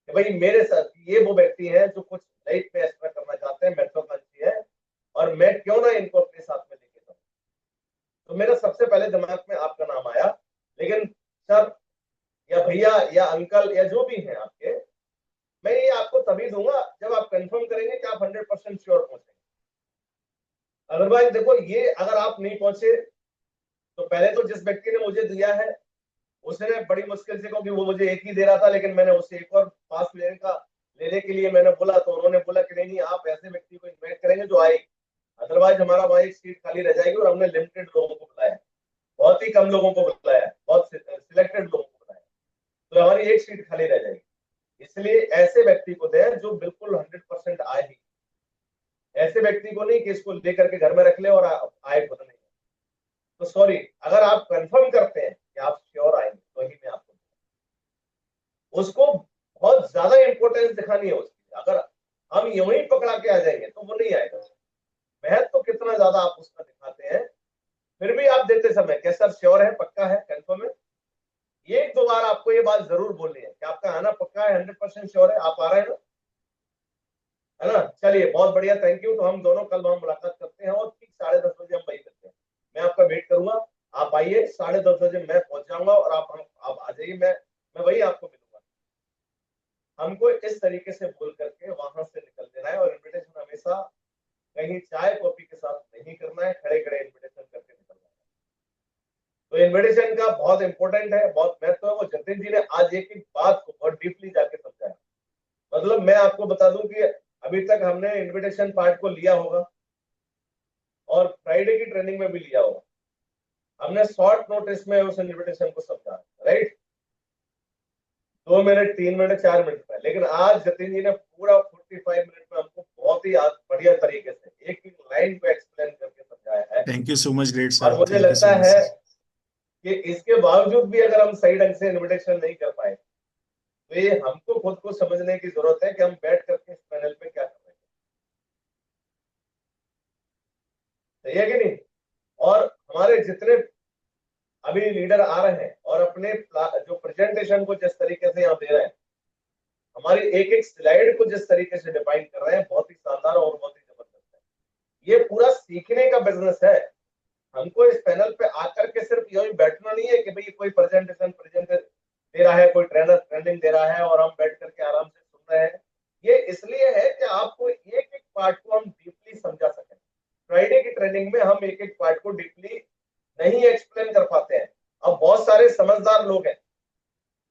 कि भाई मेरे साथ ये वो व्यक्ति है जो कुछ लाइफ में एक्स्ट्रा करना चाहते हैं, महत्वाकांक्षी है, और मैं क्यों ना इनको अपने साथ में लेके जाऊं। तो मेरा सबसे पहले दिमाग में आपका नाम आया। लेकिन सर या भैया या अंकल या जो भी है आपके, मैं ये आपको तभी दूंगा जब आप कंफर्म करेंगे कि आप 100% श्योर पहुंचेंगे। अदरवाइज देखो, ये अगर आप नहीं पहुंचे तो पहले तो जिस व्यक्ति ने मुझे दिया है उसने बड़ी मुश्किल से, क्योंकि वो मुझे एक ही दे रहा था, लेकिन मैंने उससे एक और पास लेने के लिए मैंने बोला, तो उन्होंने बोला कि नहीं नहीं आप ऐसे व्यक्ति को इन्वाइट करेंगे जो आए, अदरवाइज हमारा वहां एक सीट खाली रह जाएगी। और हमने लिमिटेड लोगों को बुलाया, बहुत ही कम लोगों को बुलाया, बहुत सिलेक्टेड लोगों को बुलाया, तो हमारी एक सीट खाली रह जाएगी। इसलिए ऐसे व्यक्ति को दें जो बिल्कुल 100% आए ही। ऐसे व्यक्ति को नहीं कि इसको लेकर के घर में रख ले और आए खुद नहीं। तो सॉरी, अगर आप कंफर्म करते हैं कि आप श्योर आएंगे तो ही मैं आपको, उसको बहुत ज्यादा इंपॉर्टेंस दिखानी है उसकी। अगर हम यूं ही पकड़ा के आ जाएंगे तो वो नहीं आएगा। महत्व तो कितना ज्यादा आप उसका दिखाते हैं, फिर भी आप देते समय क्या सर श्योर है, पक्का है, कंफर्म है? ये एक दो बार आपको ये बात जरूर बोलनी है कि आपका आना पक्का है, 100% श्योर है, आप आ रहे हैं ना, है ना? चलिए बहुत बढ़िया, थैंक यू। तो हम दोनों कल वहां मुलाकात करते हैं और ठीक 10:30 बजे हम वही करते हैं। मैं आपका वेट करूंगा, आप आइए, 10:30 बजे मैं पहुंच जाऊंगा और आप आ जाइए, मैं वही आपको मिलूंगा। हमको इस तरीके से बोल करके वहां से निकल देना है। और इन्विटेशन हमेशा कहीं चाय कॉफी के साथ नहीं करना है, खड़े खड़े इन्विटेशन करके निकलना है। तो इन्विटेशन का बहुत इंपॉर्टेंट है, बहुत महत्व है। वो जतिन जी ने आज एक ही बात को बहुत डीपली जाके समझाया। मतलब मैं आपको बता दूं कि अभी तक हमने इन्विटेशन पार्ट को लिया होगा और फ्राइडे की ट्रेनिंग में भी लिया होगा, हमने शॉर्ट नोटिस में उस इन्विटेशन को समझा, राइट? 2 मिनट, 3 मिनट, 4 मिनट में। लेकिन आज जतिन जी ने पूरा 45 मिनट में हमको बहुत ही बढ़िया तरीके से एक एक लाइन को एक्सप्लेन करके समझाया है। Thank you so much, great और सर, मुझे थैंक यू लगता सो मच है सर। कि इसके बावजूद भी अगर हम सही ढंग से इन्विटेशन नहीं कर पाए तो ये हमको खुद को समझने की जरूरत है कि हम बैठ करके इस पैनल पे क्या कर रहे हैं। सही है कि नहीं? और हमारे जितने अभी लीडर आ रहे हैं और अपने जो प्रेजेंटेशन को जिस तरीके से यहाँ दे रहे हैं, हमारी एक एक स्लाइड को जिस तरीके से डिफाइन कर रहे हैं, बहुत ही शानदार और बहुत ही जबरदस्त है। ये पूरा सीखने का बिजनेस है। हमको इस पैनल पे आकर के सिर्फ यही बैठना नहीं है कि भाई कोई प्रेजेंटेशन प्रेजेंट दे रहा है, कोई ट्रेनर ट्रेनिंग दे रहा है और हम बैठ करके आराम से सुन रहे हैं। ये इसलिए है कि आपको एक एक पार्ट को हम डीपली समझा सकें। फ्राइडे की ट्रेनिंग में हम एक एक पार्ट को डीपली नहीं एक्सप्लेन कर पाते हैं। अब बहुत सारे समझदार लोग हैं,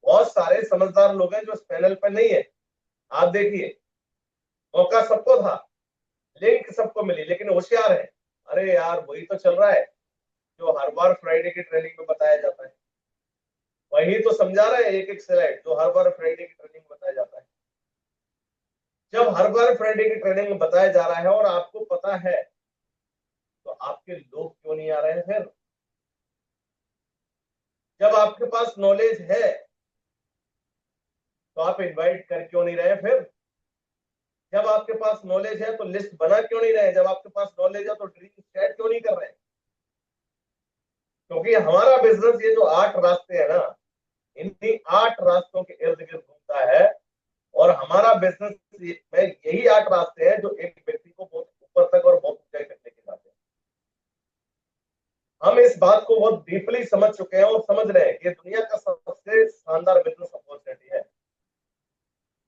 बहुत सारे समझदार लोग हैं जो इस पैनल पर नहीं है। आप देखिए, मौका सबको था, लिंक सबको मिली, लेकिन होशियार है। अरे यार, वही तो चल रहा है जो हर बार फ्राइडे की ट्रेनिंग में बताया जाता है, वही तो समझा रहा है एक एक स्लाइड जो हर बार फ्राइडे की ट्रेनिंग में बताया जाता है। जब हर बार फ्राइडे की ट्रेनिंग में बताया जा रहा है और आपको पता है, तो आपके लोग क्यों नहीं आ रहे हैं फिर? जब आपके पास नॉलेज है तो आप इनवाइट कर क्यों नहीं रहे फिर? जब आपके पास नॉलेज है तो लिस्ट बना क्यों नहीं रहे? जब आपके पास नॉलेज है तो ड्रीम सेट क्यों नहीं कर रहे? क्योंकि हमारा बिजनेस ये जो 8 रास्ते हैं ना, इन्हीं 8 रास्तों के इर्द गिर्द घूमता है। और हमारा बिजनेस में यही 8 रास्ते हैं जो एक व्यक्ति को बहुत ऊपर तक और बहुत ऊंचाई तक लेके जाते हैं। हम इस बात को बहुत डीपली समझ चुके हैं और समझ रहे हैं कि दुनिया का सबसे शानदार बिजनेस अपॉर्चुनिटी है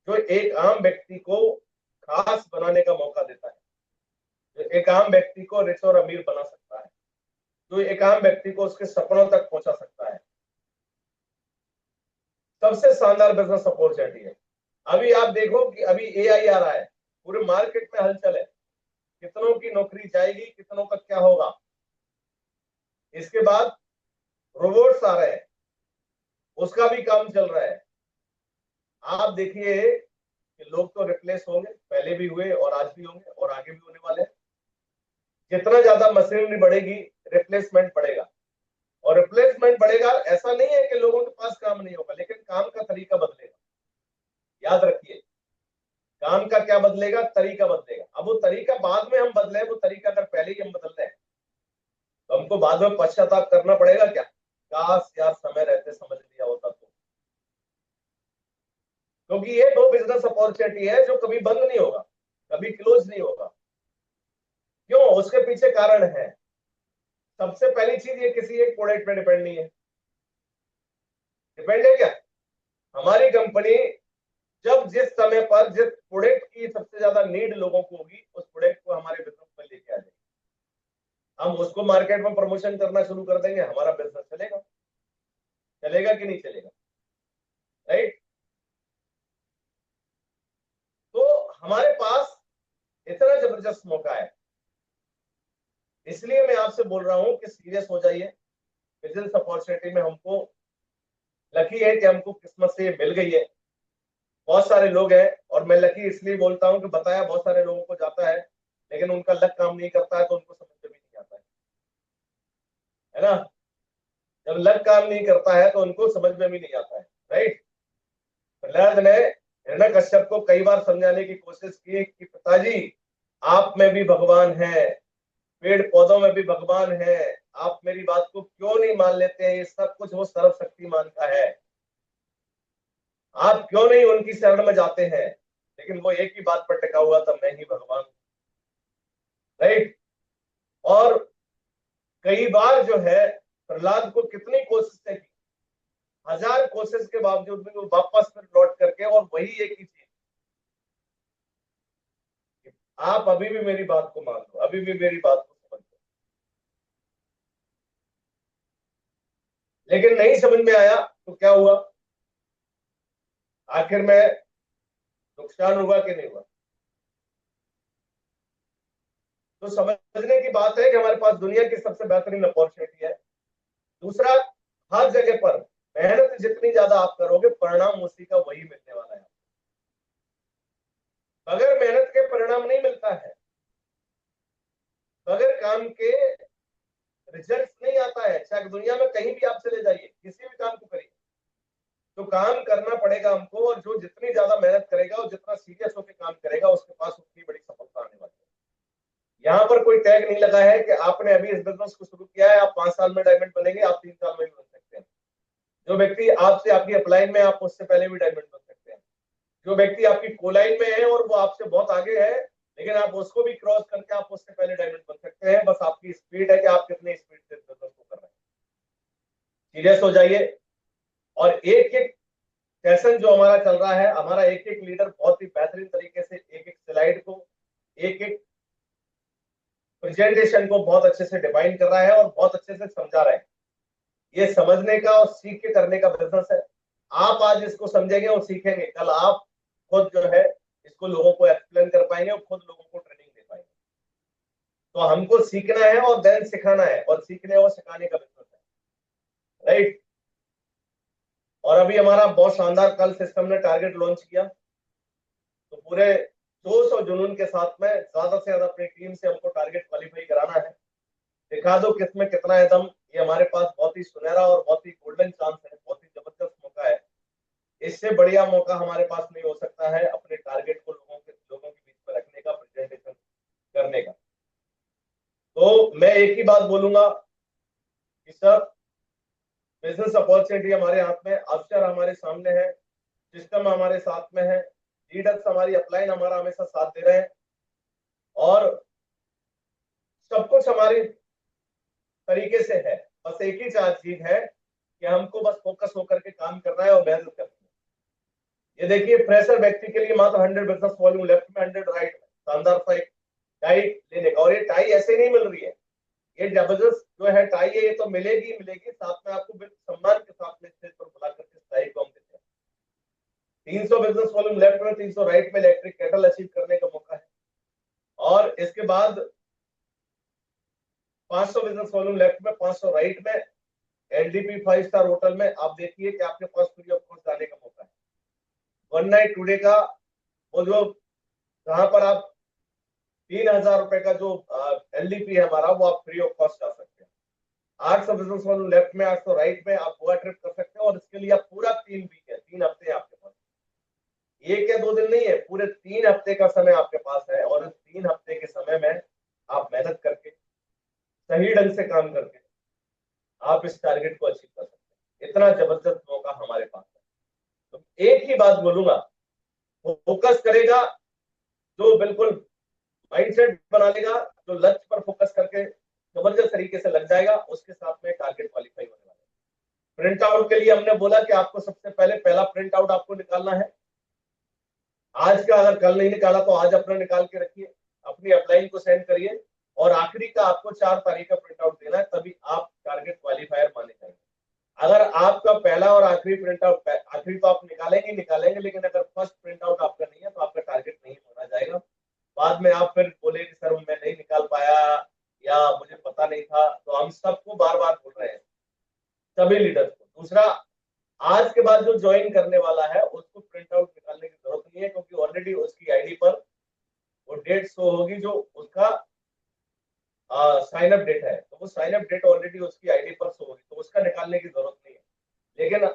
जो एक आम व्यक्ति को खास बनाने का मौका देता है, जो एक आम व्यक्ति को रिच और अमीर बना सकता है, जो एक आम व्यक्ति को उसके सपनों तक पहुंचा सकता है। सबसे शानदार बिजनेस अपॉर्चुनिटी है। अभी आप देखो कि अभी एआई आ रहा है, पूरे मार्केट में हलचल है, कितनों की नौकरी जाएगी, कितनों का क्या होगा। इसके बाद रोबोट्स आ रहे हैं, उसका भी काम चल रहा है। आप देखिए कि लोग तो रिप्लेस होंगे, पहले भी हुए और आज भी होंगे और आगे भी होने वाले हैं। जितना ज्यादा मशीनरी बढ़ेगी, रिप्लेसमेंट बढ़ेगा। और रिप्लेसमेंट बढ़ेगा, ऐसा नहीं है कि लोगों के पास काम नहीं होगा, लेकिन काम का तरीका बदलेगा। याद रखिए, काम का क्या बदलेगा? तरीका बदलेगा। अब वो तरीका बाद में हम बदले, वो तरीका अगर पहले ही हम बदल रहे हैं तो हमको बाद में पश्चाताप करना पड़ेगा क्या? काश यार समय रहते समझ लिया होता तो। क्योंकि ये दो बिजनेस अपॉर्चुनिटी है जो कभी बंद नहीं होगा, कभी क्लोज नहीं होगा। क्यों? उसके पीछे कारण है। सबसे पहली चीज, ये किसी एक प्रोडक्ट पे डिपेंड नहीं है। डिपेंड है क्या? हमारी कंपनी जब जिस समय पर जिस प्रोडक्ट की सबसे ज्यादा नीड लोगों को होगी, उस प्रोडक्ट को हमारे बिजनेस में लेके आ जाएगी। हम उसको मार्केट में प्रमोशन करना शुरू कर देंगे, हमारा बिजनेस चलेगा। चलेगा कि नहीं चलेगा? राइट? तो हमारे पास इतना जबरदस्त मौका है, इसलिए मैं आपसे बोल रहा हूं कि सीरियस हो जाइए। बिजनेस अपॉर्चुनिटी में हमको लकी है कि हमको किस्मत से ये मिल गई है। बहुत सारे लोग हैं, और मैं लकी इसलिए बोलता हूं कि बताया बहुत सारे लोगों को जाता है, लेकिन उनका लक काम नहीं करता है तो उनको समझ में भी नहीं आता है ना? जब लक काम नहीं करता है तो उनको समझ में भी नहीं आता है। राइट? प्रहलाद ने हिरण्यकश्यप को कई बार समझाने की कोशिश की कि पिताजी, आप में भी भगवान है, पेड़ पौधों में भी भगवान है, आप मेरी बात को क्यों नहीं मान लेते हैं? ये सब कुछ वो सर्वशक्तिमान का है, आप क्यों नहीं उनकी शरण में जाते हैं? लेकिन वो एक ही बात पर टिका हुआ था, मैं ही भगवान। राइट? और कई बार जो है, प्रहलाद को कितनी कोशिशें की, 1000 कोशिश के बावजूद भी वो वापस फिर लौट करके और वही एक ही चीज, आप अभी भी मेरी बात को मान लो, अभी भी मेरी बात को समझ लो। लेकिन नहीं समझ में आया तो क्या हुआ? आखिर में नुकसान हुआ कि नहीं हुआ? तो समझने की बात है कि हमारे पास दुनिया की सबसे बेहतरीन अपॉर्चुनिटी है। दूसरा, हर जगह पर मेहनत जितनी ज्यादा आप करोगे, परिणाम उसी का वही मिलने वाला है। बगैर मेहनत के परिणाम नहीं मिलता है, बगैर काम के रिजल्ट नहीं आता है। चाहे दुनिया में कहीं भी आप चले जाइए, किसी भी काम को करिए, तो काम करना पड़ेगा हमको। और जो जितनी ज्यादा मेहनत करेगा और जितना सीरियस होकर काम करेगा, उसके पास उतनी बड़ी सफलता आने वाली है। यहाँ पर कोई टैग नहीं लगा है कि आपने अभी इस बिजनेस को शुरू किया है, आप 5 साल में डायमंड बनेंगे, आप 3 साल में भी बन सकते हैं। जो व्यक्ति आपसे आपकी अपलाइन में, आप उससे पहले भी डायमंड बन सकते हैं। जो व्यक्ति आपकी कोलाइन में है और वो आपसे बहुत आगे है, लेकिन आप उसको भी क्रॉस करके आप उससे पहले डायमंड बन सकते हैं। बस आपकी स्पीड है कि आप कितनी स्पीड से बिजनेस को कर रहे हैं। सीरियस हो जाइए। और एक एक सेशन जो हमारा चल रहा है, हमारा एक एक लीडर बहुत ही बेहतरीन तरीके से एक एक स्लाइड को, एक एक प्रेजेंटेशन को बहुत अच्छे से डिफाइन कर रहा है और बहुत अच्छे से समझा रहा है। ये समझने का और सीख के करने का बिजनेस है। आप आज इसको समझेंगे और सीखेंगे, कल आप खुद जो है इसको लोगों को एक्सप्लेन कर पाएंगे और खुद लोगों को ट्रेनिंग दे पाएंगे। तो हमको सीखना है और देन सिखाना है, और सीखने और सिखाने का बिजनेस है, राइट। और अभी हमारा बहुत शानदार कल सिस्टम ने टारगेट लॉन्च किया, तो पूरे जोश और जुनून के साथ में ज्यादा से ज्यादा अपनी टीम से हमको टारगेट क्वालिफाई कराना है। दिखा दो किसमें कितना है दम। ये हमारे पास बहुत ही सुनहरा और बहुत ही गोल्डन चांस है, बहुत ही जबरदस्त मौका है। इससे बढ़िया मौका हमारे पास नहीं हो सकता है अपने टारगेट को लोगों के बीच में रखने का, प्रेजेंटेशन करने का। तो मैं एक ही बात बोलूंगा कि सर, बिजनेस अपॉर्चुनिटी हमारे हाथ में, अवसर हमारे सामने है, सिस्टम हमारे साथ में है, लीडर्स हमारी अपलाइन हमारा हमेशा साथ दे रहे हैं, और सब कुछ हमारे तरीके से है। बस एक ही चीज है कि हमको बस फोकस होकर के काम करना है और मेहनत करनी है। ये देखिए, फ्रेशर व्यक्ति के लिए मात्र 100 बिजनेस वॉल्यूम लेफ्ट में, 100 राइट में, शानदार सा एक टाई लेने का। और ये टाई ऐसे नहीं मिल रही है, ये जबरदस्त जो है टाई है, ये तो मिलेगी मिलेगी, साथ में आपको सम्मान के साथ में स्टेज पर बुला करके टाई को हम देते हैं। 300 बिजनेस वॉल्यूम लेफ्ट में, 300 राइट में इलेक्ट्रिक केटल अचीव करने का मौका है। और इसके बाद 500 बिजनेस वॉल्यूम लेफ्ट में, 500 राइट में, एलडीपी 5 स्टार होटल में। आप देखिए कि आपके पास फ्री ऑफ कॉस्ट जाने का मौका है। वन नाइट टुडे का वो जो, जहां पर आप 3,000 रुपए का जो एलडीपी है हमारा, वो आप फ्री ऑफ कॉस्ट जा सकते हैं। 800 बिजनेस वॉल्यूम लेफ्ट में, 800 राइट में आप गोवा ट्रिप कर सकते हैं। और इसके लिए आप पूरा 3 वीक है, 3 हफ्ते आपके पास, एक या 2 दिन नहीं है, पूरे 3 हफ्ते का समय आपके पास है। और इस 3 हफ्ते के समय में आप मेहनत करके, सही ढंग से काम करके, आप इस टारगेट को अचीव कर सकते हैं। इतना जबरदस्त मौका हमारे पास है। तो एक ही बात बोलूंगा, फोकस करेगा जो बिल्कुल माइंडसेट बना लेगा, जो लक्ष्य पर फोकस करके जबरदस्त तरीके से लग जाएगा, उसके साथ में टारगेट क्वालिफाई होने वाला है। प्रिंट आउट के लिए हमने बोला कि आपको सबसे पहले पहला प्रिंट आउट आपको निकालना है आज का। अगर कल नहीं निकाला तो आज अपना निकाल के रखिए, अपनी अपलाइन को सेंड करिए, और आखिरी का आपको 4 तारीख का प्रिंट आउट देना है, तभी आप टारगेट क्वालिफायर माने जाएंगे। अगर आपका पहला और आखिरी प्रिंट आउट, आखिरी तो आप निकालेंगे निकालेंगे, लेकिन अगर फर्स्ट प्रिंट आउट आपका नहीं है तो आपका टारगेट नहीं माना जाएगा। बाद में आप फिर बोले कि सर मैं नहीं निकाल पाया या मुझे पता नहीं था। तो हम सबको बार बार बोल रहे हैं, सभी लीडर्स को। दूसरा, आज के बाद जो ज्वाइन करने वाला है उसको प्रिंट आउट निकालने की जरूरत नहीं है, क्योंकि ऑलरेडी उसकी आईडी पर वो डेट शो होगी जो उसका साइन अप डेट है। तो वो साइन अप डेट ऑलरेडी उसकी आईडी पर शो होगी, तो उसका निकालने की जरूरत नहीं है। लेकिन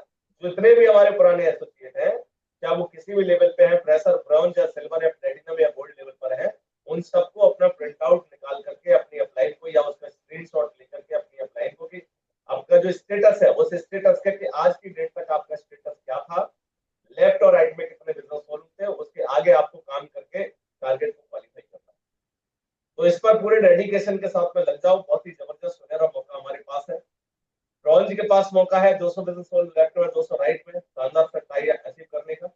जितने भी हमारे पुराने एसोसिएट हैं, चाहे वो किसी भी लेवल पे हैं, प्रेशर, ब्रॉन्ज या सिल्वर या प्लेटिनम या गोल्ड लेवल पर है, उन सबको अपना प्रिंट आउट निकाल करके अपनी अप्लाइन को या उसका स्क्रीनशॉट लेकर के अपनी अप्लाइन को, कि आपका जो स्टेटस है उस स्टेटस का, कि आज की डेट तक आपका स्टेटस क्या था, लेफ्ट और राइट में कितने बिजनेस वॉल्यूम थे, उसके आगे आपको काम करके टारगेट को क्वालिफाई करना है। तो इस पर पूरे डेडिकेशन के साथ में लग जाओ। बहुत ही जबरदस्त सुनहरा मौका हमारे पास है। ब्रॉन्ज के पास मौका है 200 बिजनेस वॉल्यूम लेफ्ट में, 200 राइट में, शानदार टाई अचीव करने का।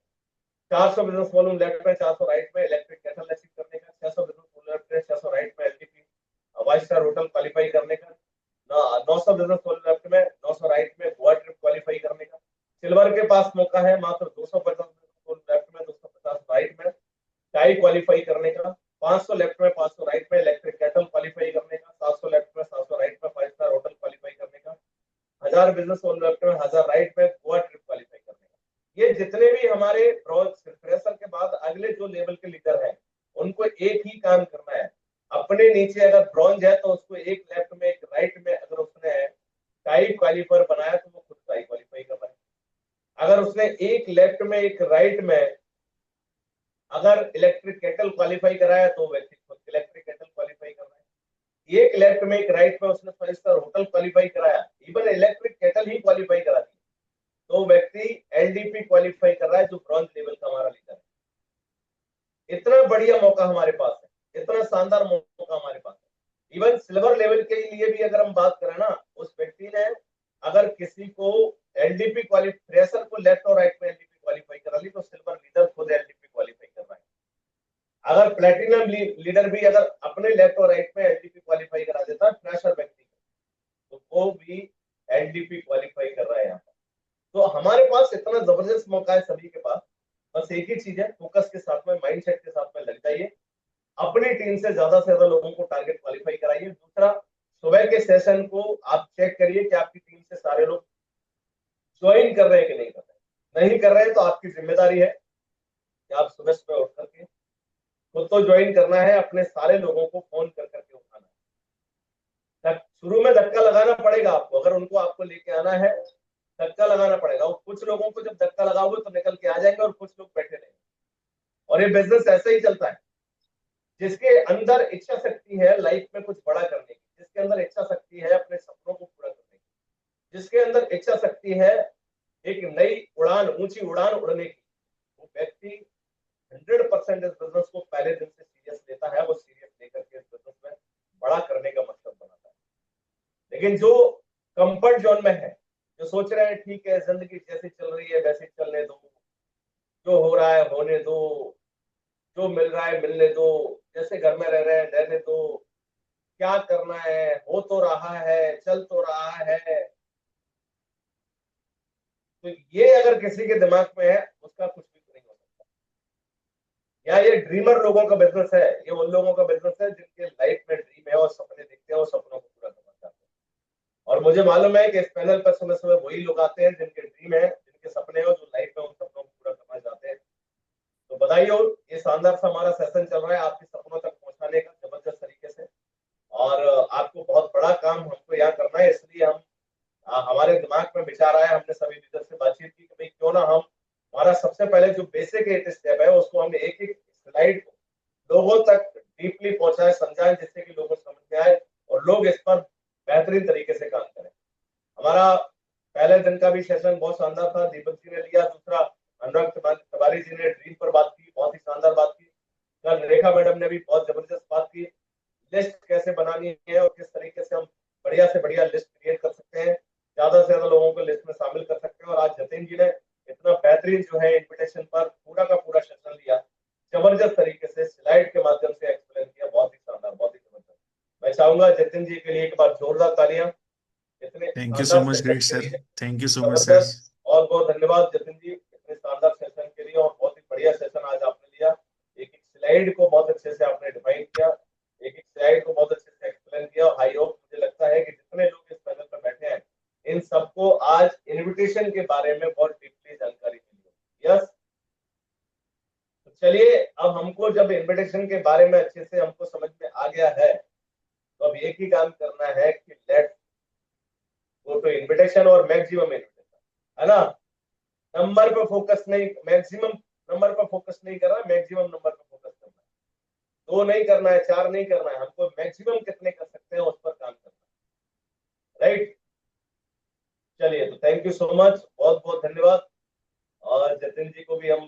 400 बिजनेस वॉल्यूम लेफ्ट में, 400 राइट में, इलेक्ट्रिक केटल अचीव करने का। 600 बिजनेस वॉल्यूम लेफ्ट में, 600 राइट में, एलडीपी 5 स्टार होटल क्वालिफाई करने का। 900 बिजनेस वॉल्यूम लेफ्ट में, 900 राइट में, गोवा ट्रिप क्वालिफाई करने का। सिल्वर के पास मौका है मात्र 250 बिजनेस वॉल्यूम लेफ्ट में, 250 राइट में, टाई क्वालिफाई करने का। 500 लेफ्ट में, 500 राइट में, इलेक्ट्रिक केटल क्वालिफाई करने का। 700 लेफ्ट में, 700 राइट में, 5 स्टार होटल क्वालिफाई करने का। 1000 बिजनेस वॉल्यूम लेफ्ट में, 1000 राइट में, गोवा ट्रिप क्वालिफाई करने का। ये जितने भी हमारे फ्रेशर के बाद अगले जो लेवल के लीडर हैं, उनको एक ही काम करना है। अपने नीचे अगर ब्रॉन्ज है तो उसको एक लेफ्ट में एक राइट में, अगर उसने टाई क्वालिफायर बनाया तो वो खुद टाई क्वालिफाई कर रहा है। अगर उसने एक लेफ्ट में एक राइट में अगर इलेक्ट्रिक केटल क्वालिफाई कराया तो व्यक्ति खुद इलेक्ट्रिक केटल क्वालिफाई कर रहा है। एक लेफ्ट में एक राइट में उसने 5 स्टार होटल क्वालिफाई कराया, इवन इलेक्ट्रिक केटल ही क्वालिफाई करा दी, तो व्यक्ति एलडीपी क्वालिफाई कर रहा है, जो ब्रॉन्ज लेवल का हमारा लीडर है। इतना बढ़िया मौका हमारे पास है, इतना शानदार मौका हमारे पास है। इवन सिल्वर लेवल के लिए भी अगर हम बात करें ना, उस व्यक्ति ने अगर किसी को एलडीपी क्वालिफाई, फ्रेशर को लेफ्ट और राइट में एलडीपी क्वालिफाई करा ली, तो सिल्वर लीडर खुद एलडीपी क्वालिफाई कर रहा है। अगर प्लेटिनम लीडर भी अगर अपने लेफ्ट और राइट में एलडीपी क्वालिफाई करा देता है फ्रेशर व्यक्ति को, तो वो भी एलडीपी क्वालिफाई कर रहा है यहाँ पर। तो हमारे पास इतना जबरदस्त मौका है सभी के पास। बस एक ही चीज है, फोकस के साथ में, माइंडसेट के साथ में लग जाइए, अपनी टीम से ज्यादा लोगों को टारगेट क्वालिफाई कराइए। दूसरा, सुबह के सेशन को आप चेक करिए कि आपकी टीम से सारे लोग ज्वाइन कर रहे हैं कि नहीं कर रहे हैं। नहीं कर रहे हैं तो आपकी जिम्मेदारी है कि आप सुबह सुबह उठ करके खुद तो ज्वाइन करना है, अपने सारे लोगों को फोन कर करके उठाना है। शुरू में धक्का लगाना पड़ेगा आपको, अगर उनको आपको लेके आना है धक्का लगाना पड़ेगा। और कुछ लोगों को जब धक्का लगाओगे तो निकल के आ जाएंगे और कुछ लोग बैठे रहेंगे। और ये बिजनेस ऐसे ही चलता है। जिसके अंदर इच्छा शक्ति है लाइफ में कुछ बड़ा करने की, जिसके अंदर इच्छा शक्ति है अपने सपनों को पूरा करने की, जिसके अंदर इच्छा शक्ति है एक नई उड़ान, ऊंची उड़ान उड़ने की, वो व्यक्ति 100% इस बिजनेस को पहले दिन से सीरियस लेता है। वो सीरियस लेकर के इस बिजनेस में बड़ा करने का मकसद बनाता है। लेकिन जो कंफर्ट जोन में है, जो सोच रहे हैं ठीक है जिंदगी जैसी चल रही है वैसे चलने दो, जो हो रहा है होने दो, जो मिल रहा है मिलने दो, जैसे घर में रह रहे हैं रहने दो, क्या करना है, हो तो रहा है, चल तो रहा है। तो ये अगर किसी के दिमाग में है उसका कुछ भी नहीं हो सकता। या ये ड्रीमर लोगों का बिजनेस है, ये उन लोगों का बिजनेस है जिनके लाइफ में ड्रीम है और सपने दिखते हैं और सपनों को पूरा करना चाहते हैं। और मुझे मालूम है कि इस पैनल पर समय समय वही लोग आते हैं जिनके ड्रीम है, जिनके सपने हैं और जो लाइफ में उन सपनों को पूरा करना चाहते हैं। तो बधाई हो, ये शानदार सा हमारा सेशन चल रहा है आपके सपनों तक पहुंचाने का जबरदस्त तरीके से। और आपको बहुत बड़ा काम हमको यहाँ करना है, इसलिए हम हमारे दिमाग में विचार आया, हमने सभी लीडर से बातचीत की कि भाई क्यों ना हम, हमारा सबसे पहले जो बेसिक 8 स्टेप है उसको हम एक एक स्लाइड को लोगों तक डीपली पहुंचाए, समझाएं, जिससे कि लोगों समझ में आए और लोग इस पर बेहतरीन तरीके से काम करें। हमारा पहले दिन का भी सेशन बहुत शानदार था, दीपक जी ने लिया। दूसरा, अनुराग तिवारी जी ने ड्रीम पर बात की, बहुत ही शानदार बात की। कल रेखा मैडम ने भी बहुत जबरदस्त बात की, लिस्ट कैसे बनानी है और किस तरीके से हम बढ़िया से बढ़िया लिस्ट क्रिएट कर सकते हैं, ज्यादा से ज्यादा लोगों को लिस्ट में शामिल कर सकते हैं। और आज जतिन जी ने इतना बेहतरीन जो है इन्विटेशन पर पूरा का पूरा सेशन लिया, जबरदस्त तरीके से स्लाइड के माध्यम से एक्सप्लेन किया, बहुत ही शानदार, बहुत ही जबरदस्त। मैं चाहूंगा जतिन जी के लिए एक बार जोरदार तालियां इतने थैंक यू सो शानदार मच सेशन ग्रेट के सर। लिए। Thank you so much sir. जबरदस्त, बहुत बहुत धन्यवाद जतिन जी इतने शानदार सेशन के लिए। और बहुत ही बढ़िया सेशन आज आपने लिया, एक एक स्लाइड को बहुत अच्छे से आपने डिफाइन किया, एक एक स्लाइड को बहुत अच्छे से एक्सप्लेन किया। और आई होप, मुझे लगता है कि जितने लोग इस पैनल पर बैठे हैं इन सबको आज इनविटेशन के बारे में बहुत डीपली जानकारी मिली। यस, तो चलिए, अब हमको जब इनविटेशन के बारे में अच्छे से हमको समझ में आ गया है, तो अब एक ही काम करना है कि लेट्स गो टू इनविटेशन और मैक्सिमम इनविटेशन, है ना। नंबर पे फोकस नहीं, मैक्सिमम नंबर पे फोकस नहीं करना, मैक्सिमम नंबर पे फोकस करना है। 2 नहीं करना है, 4 नहीं करना है, हमको मैक्सिमम कितने कर सकते हैं उस पर काम करना है, राइट। चलिए, तो थैंक यू सो मच, बहुत बहुत धन्यवाद। और जतिन जी को भी हम